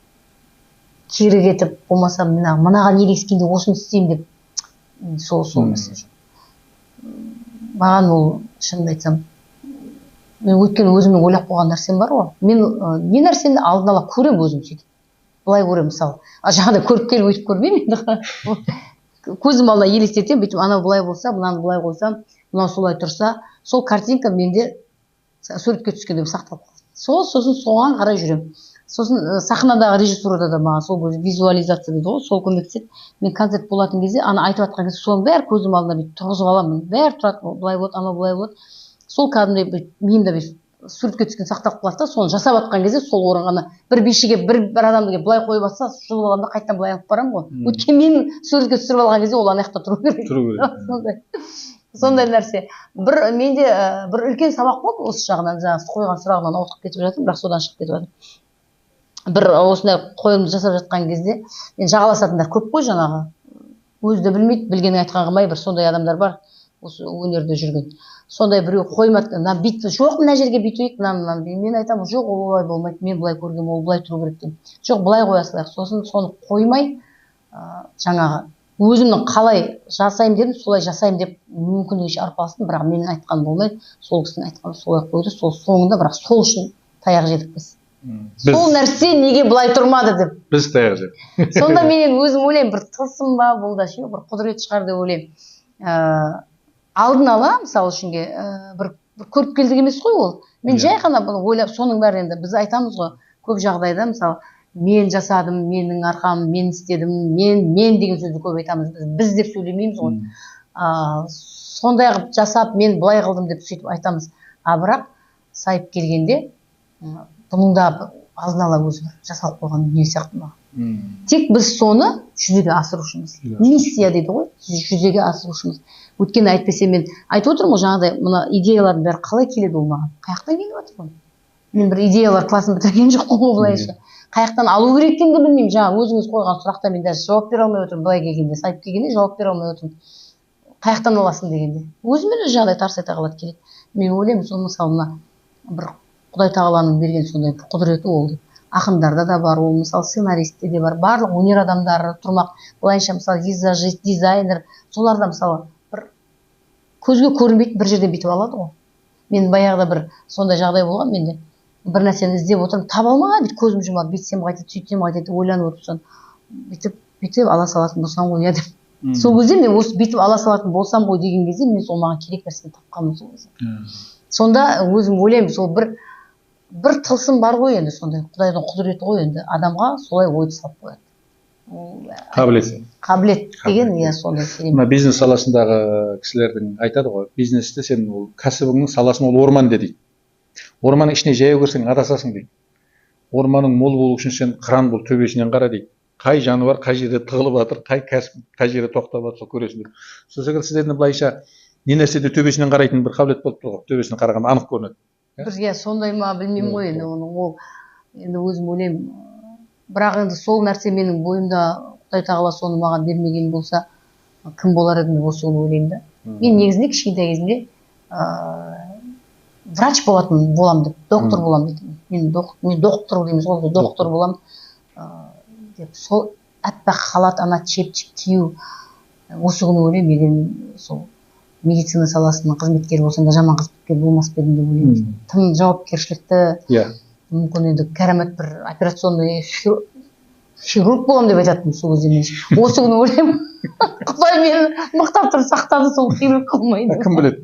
кері кетіп, болмаса мынаған ерегіскенде осыны істеймін деп, сол нәрсе жоқ. Маған ол, шынымды айтсам, мен өйткені өзімнің ойлап қойған нәрсем бар ғой. Мен не нәрсені алдын ала көремін өзім сөйтіп. Былай көремін, мысалы. Жаңағыдай көріп келіп өйтіп көрмеймін енді. Көзім алдына елестетемін, бүйтіп анау былай болса, мынаны былай қойсам, мынау солай тұрса, сол картинка менде суретке түскенде сақталып қалады. Сосын соған қарай жүремін. Сосын сахнадағы режиссурада да маған сол визуализация дейді ғой, сол көмектеседі. Мен концерт болатын кезде, ана айтып жатқан кезде соның бәрі көзім алдына бүйтіп тұрғызып аламын. Бәрі тұрады, былай болады, анау былай болады. Сол кәдімгідей миымда суретке түскен сақталып қалады да, соны жасап жатқан кезде сол орынға бір бишіге бір адамды былай қойып жатса, жұлып аламын да қайтадан былай алып барамын ғой. Өйткені мен суретке түсіріп алған кезде ол ана жақта тұру керек. Сондай нәрсе. Менде бір үлкен сабақ болды осы жағынан, жаңағы қойған сұрағынан ауытқып кетіп жатырмын, бірақ содан шығып кетіп жатырмын. Бір осындай қойылымды жасап жатқан кезде мен жағаласатындар көп қой жаңағы. Өзі де білмейді, білгенін айтқан қылмай, бір сондай адамдар бар осы өнерде жүрген. Сондай біреу қоймады, жоқ мына жерге бүйтейік, мен айтамын, жоқ ол олай болмайды, мен былай көргем, ол былай тұру керек деймін. Жоқ, былай қоя салайық. Сосын соны қоймай, жаңағы өзімнің қалай жасаймын дедім, солай жасаймын деп мүмкіндігінше арпалыстым, бірақ менің айтқаным болмайды, сол кісінің айтқаны солай қойды, сол соңында, бірақ сол үшін таяқ жедік біз. Сол нәрсе неге былай тұрмады деп. Біз таяқ жедік. Сонда мен өзім ойлаймын, бір тылсым ба, бұл да бір құдірет шығар деп ойлаймын. Алдын ала, мысалы үшінге, бір көріп келдік емес қой ол. Мен жай ғана бұны ойлап, соның бәрі енді біз айтамыз ғой, көп жағдайда, мысалы, мен жасадым, менің арқам, мен істедім, мен деген сөзді көп айтамыз. Біз деп сөйлемейміз ғой. Сондай жасап, мен былай қылдым деп сөйтіп айтамыз. Бірақ сайып келгенде, бұның да алдын ала өзі жасалып қойған дүние сияқты ма. Тек біз соны жүзеге асырушымыз. Миссия дейді ғой, жүзеге асырушымыз. Өйткені әйтпесе мен айтып отырмын ғой, жаңағыдай мына идеялардың бәрі қалай келеді ол маған? Қаяқтан келіп жатыр ғой? Мен бір идеялар класын бітірген жоқпын ғой былайша. Қаяқтан алу керек екенін де білмеймін. Жаңа өзіңіз қойған сұрақта мен даже жауап бере алмай отырмын. Былай келгенде, сайып келгенде жауап бере алмай отырмын. Қаяқтан аласың дегенде. Өзімен өзі жағдай тарс ете қалады келеді. Мен ойлаймын, сол мысалы мына бір Құдай тағаланың берген сондай құдіреті ол деп. Ақындарда да бар, ол мысалы сценаристте де бар, барлық өнер адамдары тұрмақ. Былайша мысалы визажист, дизайнер, соларда мысалы бір көзге көрінбейтін бір жерден бүйтіп алады ғой. Мен баяғыда бір сондай жағдай болған менде. Бір нәрсені іздеп отырмын, таба алмаған, бүйтіп көзім жұмады, бүйтсем қайтеді, сөйтсем қайтеді, ойланып отырсам, бүйтіп ала салатын болсам ғой, деп. Сол кезде мен осы бүйтіп ала салатын болсам ғой деген кезде мен сол маған керек нәрсені тапқанмын сол кезде. Сонда өзім ойлаймын, сол бір тылсым бар ғой енді, сондай Құдайдың құдіреті ғой енді, адамға солай ойды салып қояды. Қабілет деген, иә, сондай. Мына бизнес саласындағы кісілердің айтады ғой, бизнесте сен ол кәсібіңнің саласын ол орман дейді. Орманның ішіне жаяу кірсең адасасың дейді. Орманның мол болу үшін сен қыран бол, төбесінен қара дейді. Қай жануар қай жерде тығылып жатыр, қай кәсіп қай жерде тоқтап жатыр, сол көресің дейді. Сол секілді сіздердің былайша не нәрседе төбесінен қарайтын бір қабілет болып тұр ғой, төбесінен қарағанда анық көрінеді. Иә, сондай ма білмеймін ғой енді, ол енді өзім ойлаймын. Бірақ енді сол нәрсе менің бойымда, Құдай тағала соны маған бермеген болса, кім болар едім деп соны ойлаймын да. Мен негізінде кішкентай кезімде врач боламын деп, доктор боламын деп. Мен доктор дейміз ғой, доктор боламын деп. Сол аппақ халат, ана чеп-чеп кию, осы күні ойлаймын, егер сол медицина саласының қызметкері болсам да жаман қызметкер болмас па едім деп ойлаймын. Тым жауапкершілікті, мүмкін енді кәрамат бір операционный хирург боламын деп айтатынмын сол кезде мен. Осы күні ойлаймын, Құдай мені мықтап тұрып сақтады, сол хирург қылмайды. Кім біледі?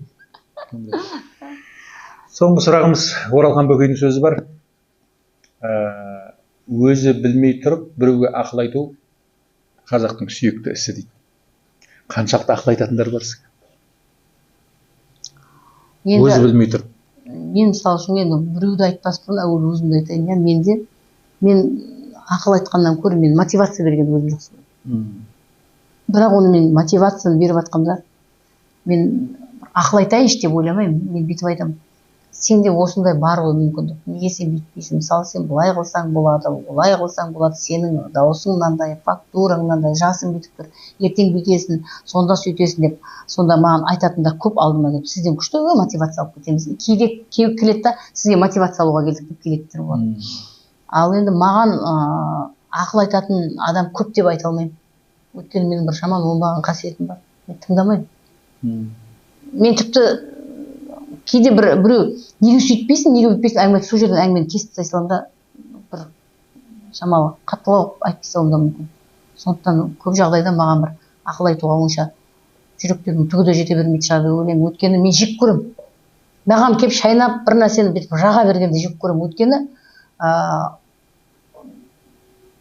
Соңғы сұрағымыз Оралхан Бөкейдің сөзі бар. Өзі білмей тұрып біреуге ақыл айту қазақтың сүйікті ісі дейді. Қаншалықты ақыл айтатындар бар сізге? Өзі білмей тұрып. Мен мысалы үшін енді біреуді айтпас бұрын әуелі өзімді айтайын. Мен ақыл айтқаннан көрі мен мотивация берген өзім жақсы көремін. Бірақ оны мен мотивацияны беріп жатқанда мен ақыл айтайыншы деп ойламаймын. Мен бүйтіп айтамын. Сенде осындай бар ғой мүмкіндік. Неге сен бүйтпейсің? Мысалы сен былай қылсаң болады, олай қылсаң болады. Сенің даусың мынандай, фактураң мынандай, жасың бүйтіп тұр. Ертең бүйтесің, сонда сөйтесің деп. Сонда маған айтатындар көп алдыма келіп, сізден күшті мотивация алып кетеміз. Кейде келеді да, сізге мотивация алуға келдік деп келетіндер болады. Ал енді маған ақыл айтатын адам көп деп айта алмаймын. Өйткені менің бір жаман оңбаған қасиетім бар. Мен тыңдамаймын. Мен тіпті кейде біреу неге сөйтпейсің, неге бүйтпейсің әңгіме сол жерден әңгімені кесіп тастай саламын да бір шамалы қаттылау айтпай салуым да мүмкін. Сондықтан көп жағдайда маған бір ақыл айтуға онша жүректердің түгі де жете бермейтін шығар деп ойлаймын. Өйткені мен жек көремін. Маған келіп шайнап бір нәрсені бүйтіп жаға бергенді жек көремін. Өйткені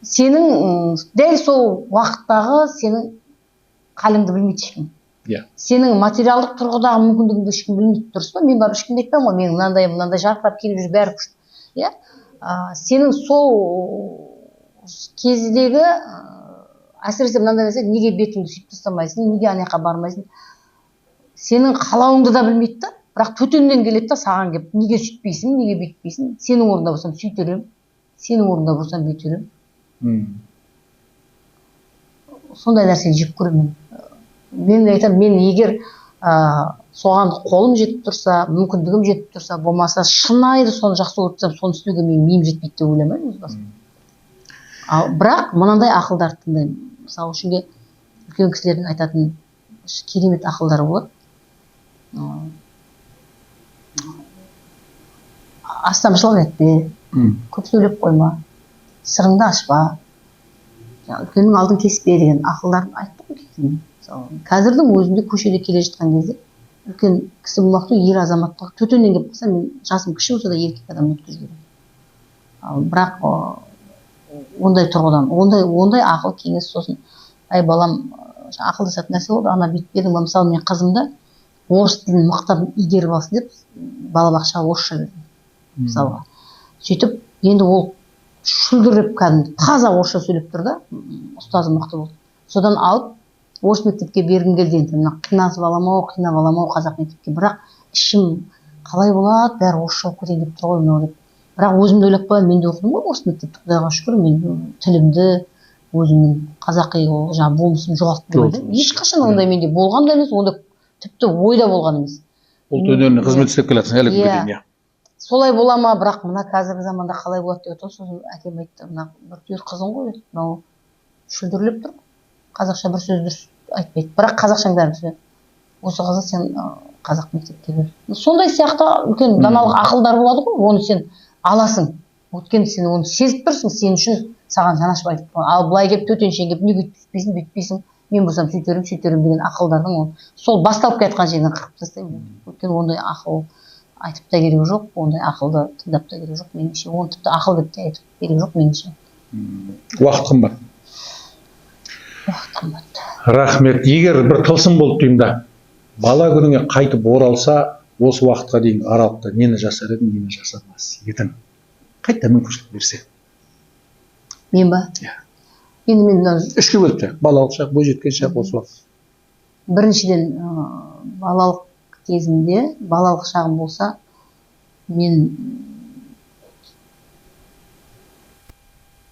сенің дәл сол уақыттағы сенің халіңді білмейді ешкім. Сенің материалдық тұрғыдағы мүмкіндігіңді ешкім білмейді, дұрыс па? Мен барып ешкімге айтпаймын ғой, менің мынандай жарқырап келіп жүр, бәрі күшті. Сенің сол кездегі әсіресе мынандай нәрсе, неге бетіңді сөйтіп тастамайсың, неге ана жаққа бармайсың? Сенің қалауыңды да білмейді да, бірақ төтеннен келеді да саған келіп, неге сөйтпейсің, неге бүйтпейсің? Сенің орнында болсам сөйтер едім, сенің орнында болсам бүйтер едім. Сондай нәрсені жек көремін. Мен айтамын, мен егер соған қолым жетіп тұрса, мүмкіндігім жетіп тұрса, болмаса шынайы соны жақсы көрсем, соны істеуге менің миым жетпейді деп ойламаймын өз басым. Бірақ мынандай ақылдарды тыңдаймын. Мысалы үшін үлкен кісілердің айтатын керемет ақылдары болады. Астамшылық етпе, көп сөйлеп қойма, сырыңды ашпа, үлкеннің алдын кеспе деген ақылдарын айттым. Қазірдің өзінде көшеде келе жатқан кезде үлкен кісі болмақты ер азаматтық төтеннен келіп қалса, мен жасым кіші болса да еркек адамды өткізіп жіберемін. Бірақ ондай тұрғыдан, ондай ақыл кеңес сосын, ай балам, ақылдасатын нәрсе болды, ана бүйтіп бердің ба, мысалы мен қызымды орыс тілін мықтап игеріп алсын деп балабақшаға орысша бердім. Мысалға. Сөйтіп, енді ол шүлдіріп кәдімгі таза орысша сөйлеп тұр да, ұстазы мықты болды. Содан алып орыс мектепке бергім келді енді. Қинап аламау қазақ мектепке. Бірақ ішім қалай болады, бәрі орысша оқып кетейін деп тұр ғой мынау деп. Бірақ өзімді ойлап қоямын, мен де оқыдым ғой орыс мектепте. Құдайға шүкір, мен тілімді, өзімнің қазақи жаңағы болмысым жоғалтпайды. Ешқашан ондай менде болған да емес, онда тіпті ойда болған емес. Ұлт өнеріне қызмет істеп келатсың әлі күнге дейін. Солай бола ма, бірақ мына қазіргі заманда қалай болады деп отырмын. Сосын әкем айтты, мына бір түйір қызың ғой, мынау шүлдірлеп тұр. Қазақша бір сөз дұрыс айтпайды. Бірақ қазақшаң бәрін түсінеді. Осы қызды сен қазақ мектепке бер. Сондай сияқты үлкен даналық ақылдар болады ғой, оны сен аласың. Өйткені сен оны сезіп тұрсың, сен үшін саған жанашып айтып тұрған. Ал былай келіп төтенше келіп неге бүйтпейсің, мен болсам сөйтерім деген ақылдардың сол басталып келатқан жерден қырып тастаймын. Өйткені ондай ақыл айтып та керек жоқ, ондай ақылды тыңдап та керек жоқ меніңше. Оны тіпті ақыл деп те айтып керек жоқ меніңше. Уақыт қымбат. Уақыт қымбат. Рахмет. Егер бір тылсым болып деймін, бала күніңе қайтып оралса, осы уақытқа дейін аралықта нені жасар едің, нені жасамас едің? Қайта мүмкіншілік берсе. Мен ба? Енді мен үшке бөліп тек, балалық шақ, бойжеткен шақ осы уақыт. Біріншіден балалық кезімде, балалық шағым болса, мен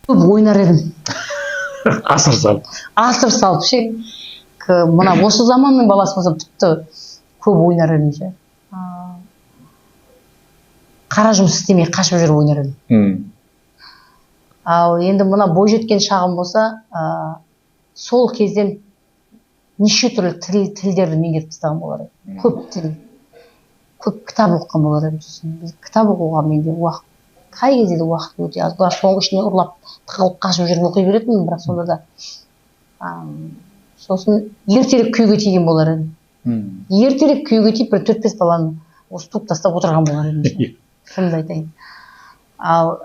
көп ойнар едім. Асыр салып. Асыр салып ше. Мына осы заманның баласы болсам тіпті көп ойнар едім ше. Қара жұмыс істемей қашып жүріп ойнар едім. Ал енді мына бойжеткен шағым болса, сол кезден неше түрлі тілдерді меңгеріп тастаған болар еді. Көп тіл, көп кітап оқыған болар еді. Кітап оқуға менде уақыт, қай кезде де уақыт өте аз. Бірақ соңғы ішіне ұрлап, тығылып қашып жүріп оқи беретінмін, бірақ сонда да. Сосын ертерек күйеуге тиген болар едім. Ертерек күйеуге тиіп, бір 4-5 баланы осы туып тастап отырған болар едім. Шынымды айтайын. Ал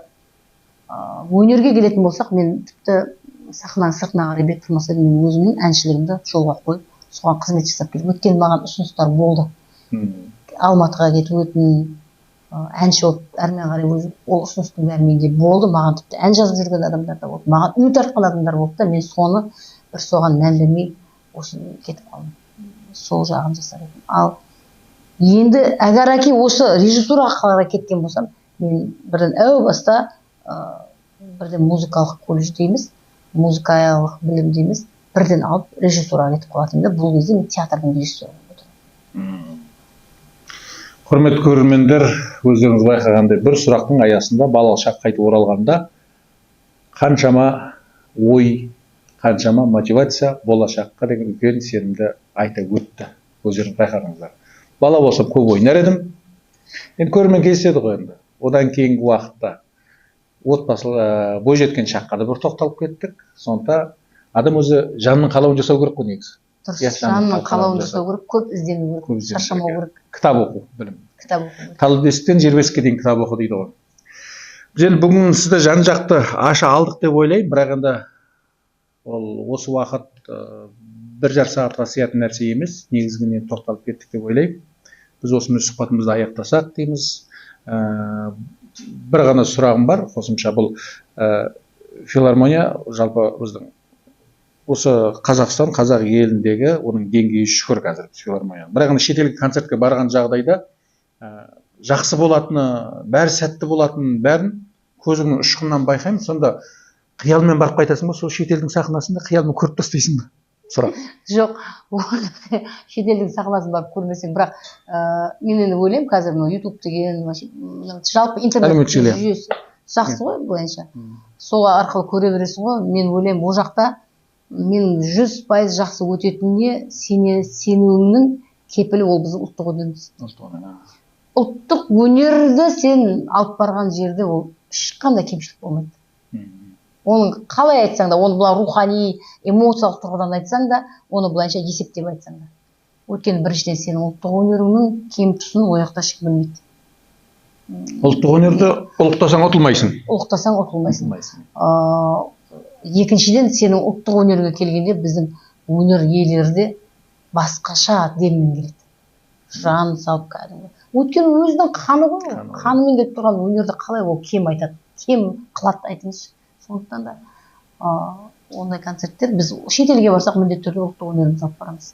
өнерге келетін болсақ, мен тіпті сахнаның сыртына қарай бет тұрмаса мен өзімнің әншілігімді жолға қойып соған қызмет жасап келдім. Өйткені маған ұсыныстар болды. Алматыға кетіп өтін, әнші болып әрмен қарай өзім ол ұсыныстың бәрі менде болды. Маған тіпті ән жазып жүрген адамдар да болды. Маған үміт артқан адамдар болды да, мен соны бір соған мән бермей осы кетіп қалдым. Сол жағын жасар едім. Ал енді әгер әке осы режиссураға қалай кеткен болсам, мен бірден әу баста бірден музыкалық колледж дейміз, музыкалық білім дейміз, бірден алып режиссураға кетіп қалатын да, бұл кезде мен театрдың режиссері болып отырмын. Құрметті көрермендер, өздеріңіз байқағандай бір сұрақтың аясында балалық шақ қайтып оралғанда қаншама ой, қаншама мотивация болашаққа деген үлкен сенімді айта өтті. Өздеріңіз байқағаныңыздар. Бала болсам көп ойнар едім. Енді көрермен кездеседі ғой енді. Одан кейінгі уақытта отбасылы бойжеткен шаққа да бір тоқталып кеттік. Сонда адам өзі жанның қалауын жасау керек қой негізі. Жанның қалауын жасау керек, көп іздену керек, шаршамау керек. Кітап оқу, білім. Кітап оқу. Талы бесіктен жер бесікке дейін кітап оқу дейді ғой. Біз енді бүгін сізді жан жақты аша алдық деп ойлаймын, бірақ енді ол осы уақыт бір жарым сағатқа сиятын нәрсе емес, негізгіне тоқталып кеттік деп ойлаймын. Біз осымен сұхбатымызды аяқтасақ дейміз. Бір ғана сұрағым бар, қосымша бұл филармония жалпы біздің осы Қазақстан, қазақ еліндегі оның деңгейі шүкір қазір филармония. Бірақ енді шетелге концертке барған жағдайда жақсы болатыны, бәрі сәтті болатынын бәрін көзіңнің ұшқынынан байқаймын. Сонда қиялмен барып қайтасың ба, сол шетелдің сахнасында қиялмен көріп тастайсың ба? Сұрақ. Жоқ, шетелдің сахнасын барып көрмесең, бірақ мен енді ойлаймын, қазір YouTube деген жалпы интернет жүйесі жақсы ғой былайынша. Сол арқылы көре бересің ғой. Мен ойлаймын, ол жақта мен 100% жақсы өтетініне сенуімнің кепілі ол біздің ұлттық өнеріміз. Ұлттық өнерді сен алып барған жерде ол ешқандай кемшілік болмайды. Оның қалай айтсаң да, оны бұлай рухани, эмоциялық тұрғыдан айтсаң да, оны бұлайынша есептеп айтсаң да. Өйткені біріншіден сенің ұлттық өнеріңнің кем тұсын ояқта ешкім білмейді. Ұлттық өнерді ұлықтасаң ұтылмайсың. Ұлықтасаң ұтылмайсың. Екіншіден сенің ұлттық өнерге келгенде біздің өнер иелері де басқаша деммен келеді. Жан салып кәдімгі. Өйткені өзінің қаны ғой, қанымен келіп тұрған өнерді қалай ол кем айтады, кем қылады айтыңызшы. Сондықтан да ондай концерттер біз шетелге барсақ міндетті түрде ұлттық өнерімізді алып барамыз.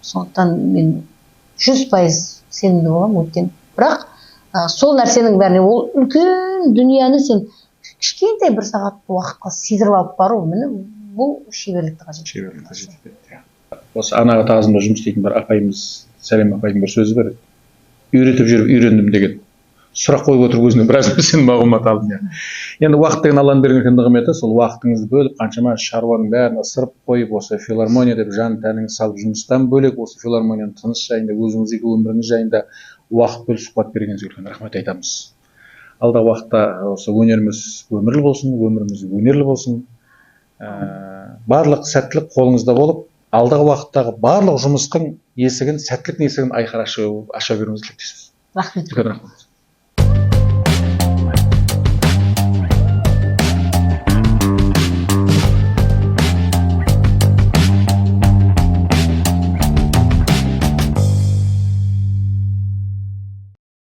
Сондықтан мен 100% сенімді боламын, өйткені. Бірақ сол нәрсенің бәріне ол үлкен дүнияны сен кішкентай бір сағат уақытқа сезіріп алып бару, міне бұл шеберлікті қажет. Шеберлікті қажет етеді. Осы анаға тағзымда жұмыс істейтін бір апайымыз, Сәлем апайдың бір сөзі бар еді. Үйретіп жүріп үйрендім деген. Сұрақ қойып отырып өзіне біраз сен мағлұмат алдым. Енді уақыт деген Алланың берген үлкен нығметі, сол уақытыңызды бөліп қаншама шаруаның бәрін ысырып қойып, осы филармония деп жан тәніңізді салып жұмыстан бөлек осы филармонияның тыныс жайында, өзіңіздегі өміріңіз жайында уақыт бөліп сұхбат бергеніңізге үлкен рахмет айтамыз. Алдағы уақытта осы өнеріміз өмірлі болсын, өміріміз өнерлі болсын. Барлық сәттілік қолыңызда болып, алдағы уақыттағы барлық жұмыстың есігін, сәттіліктің есігін айқара аша беруіңізді тілектейміз. Рахмет. Рахмет.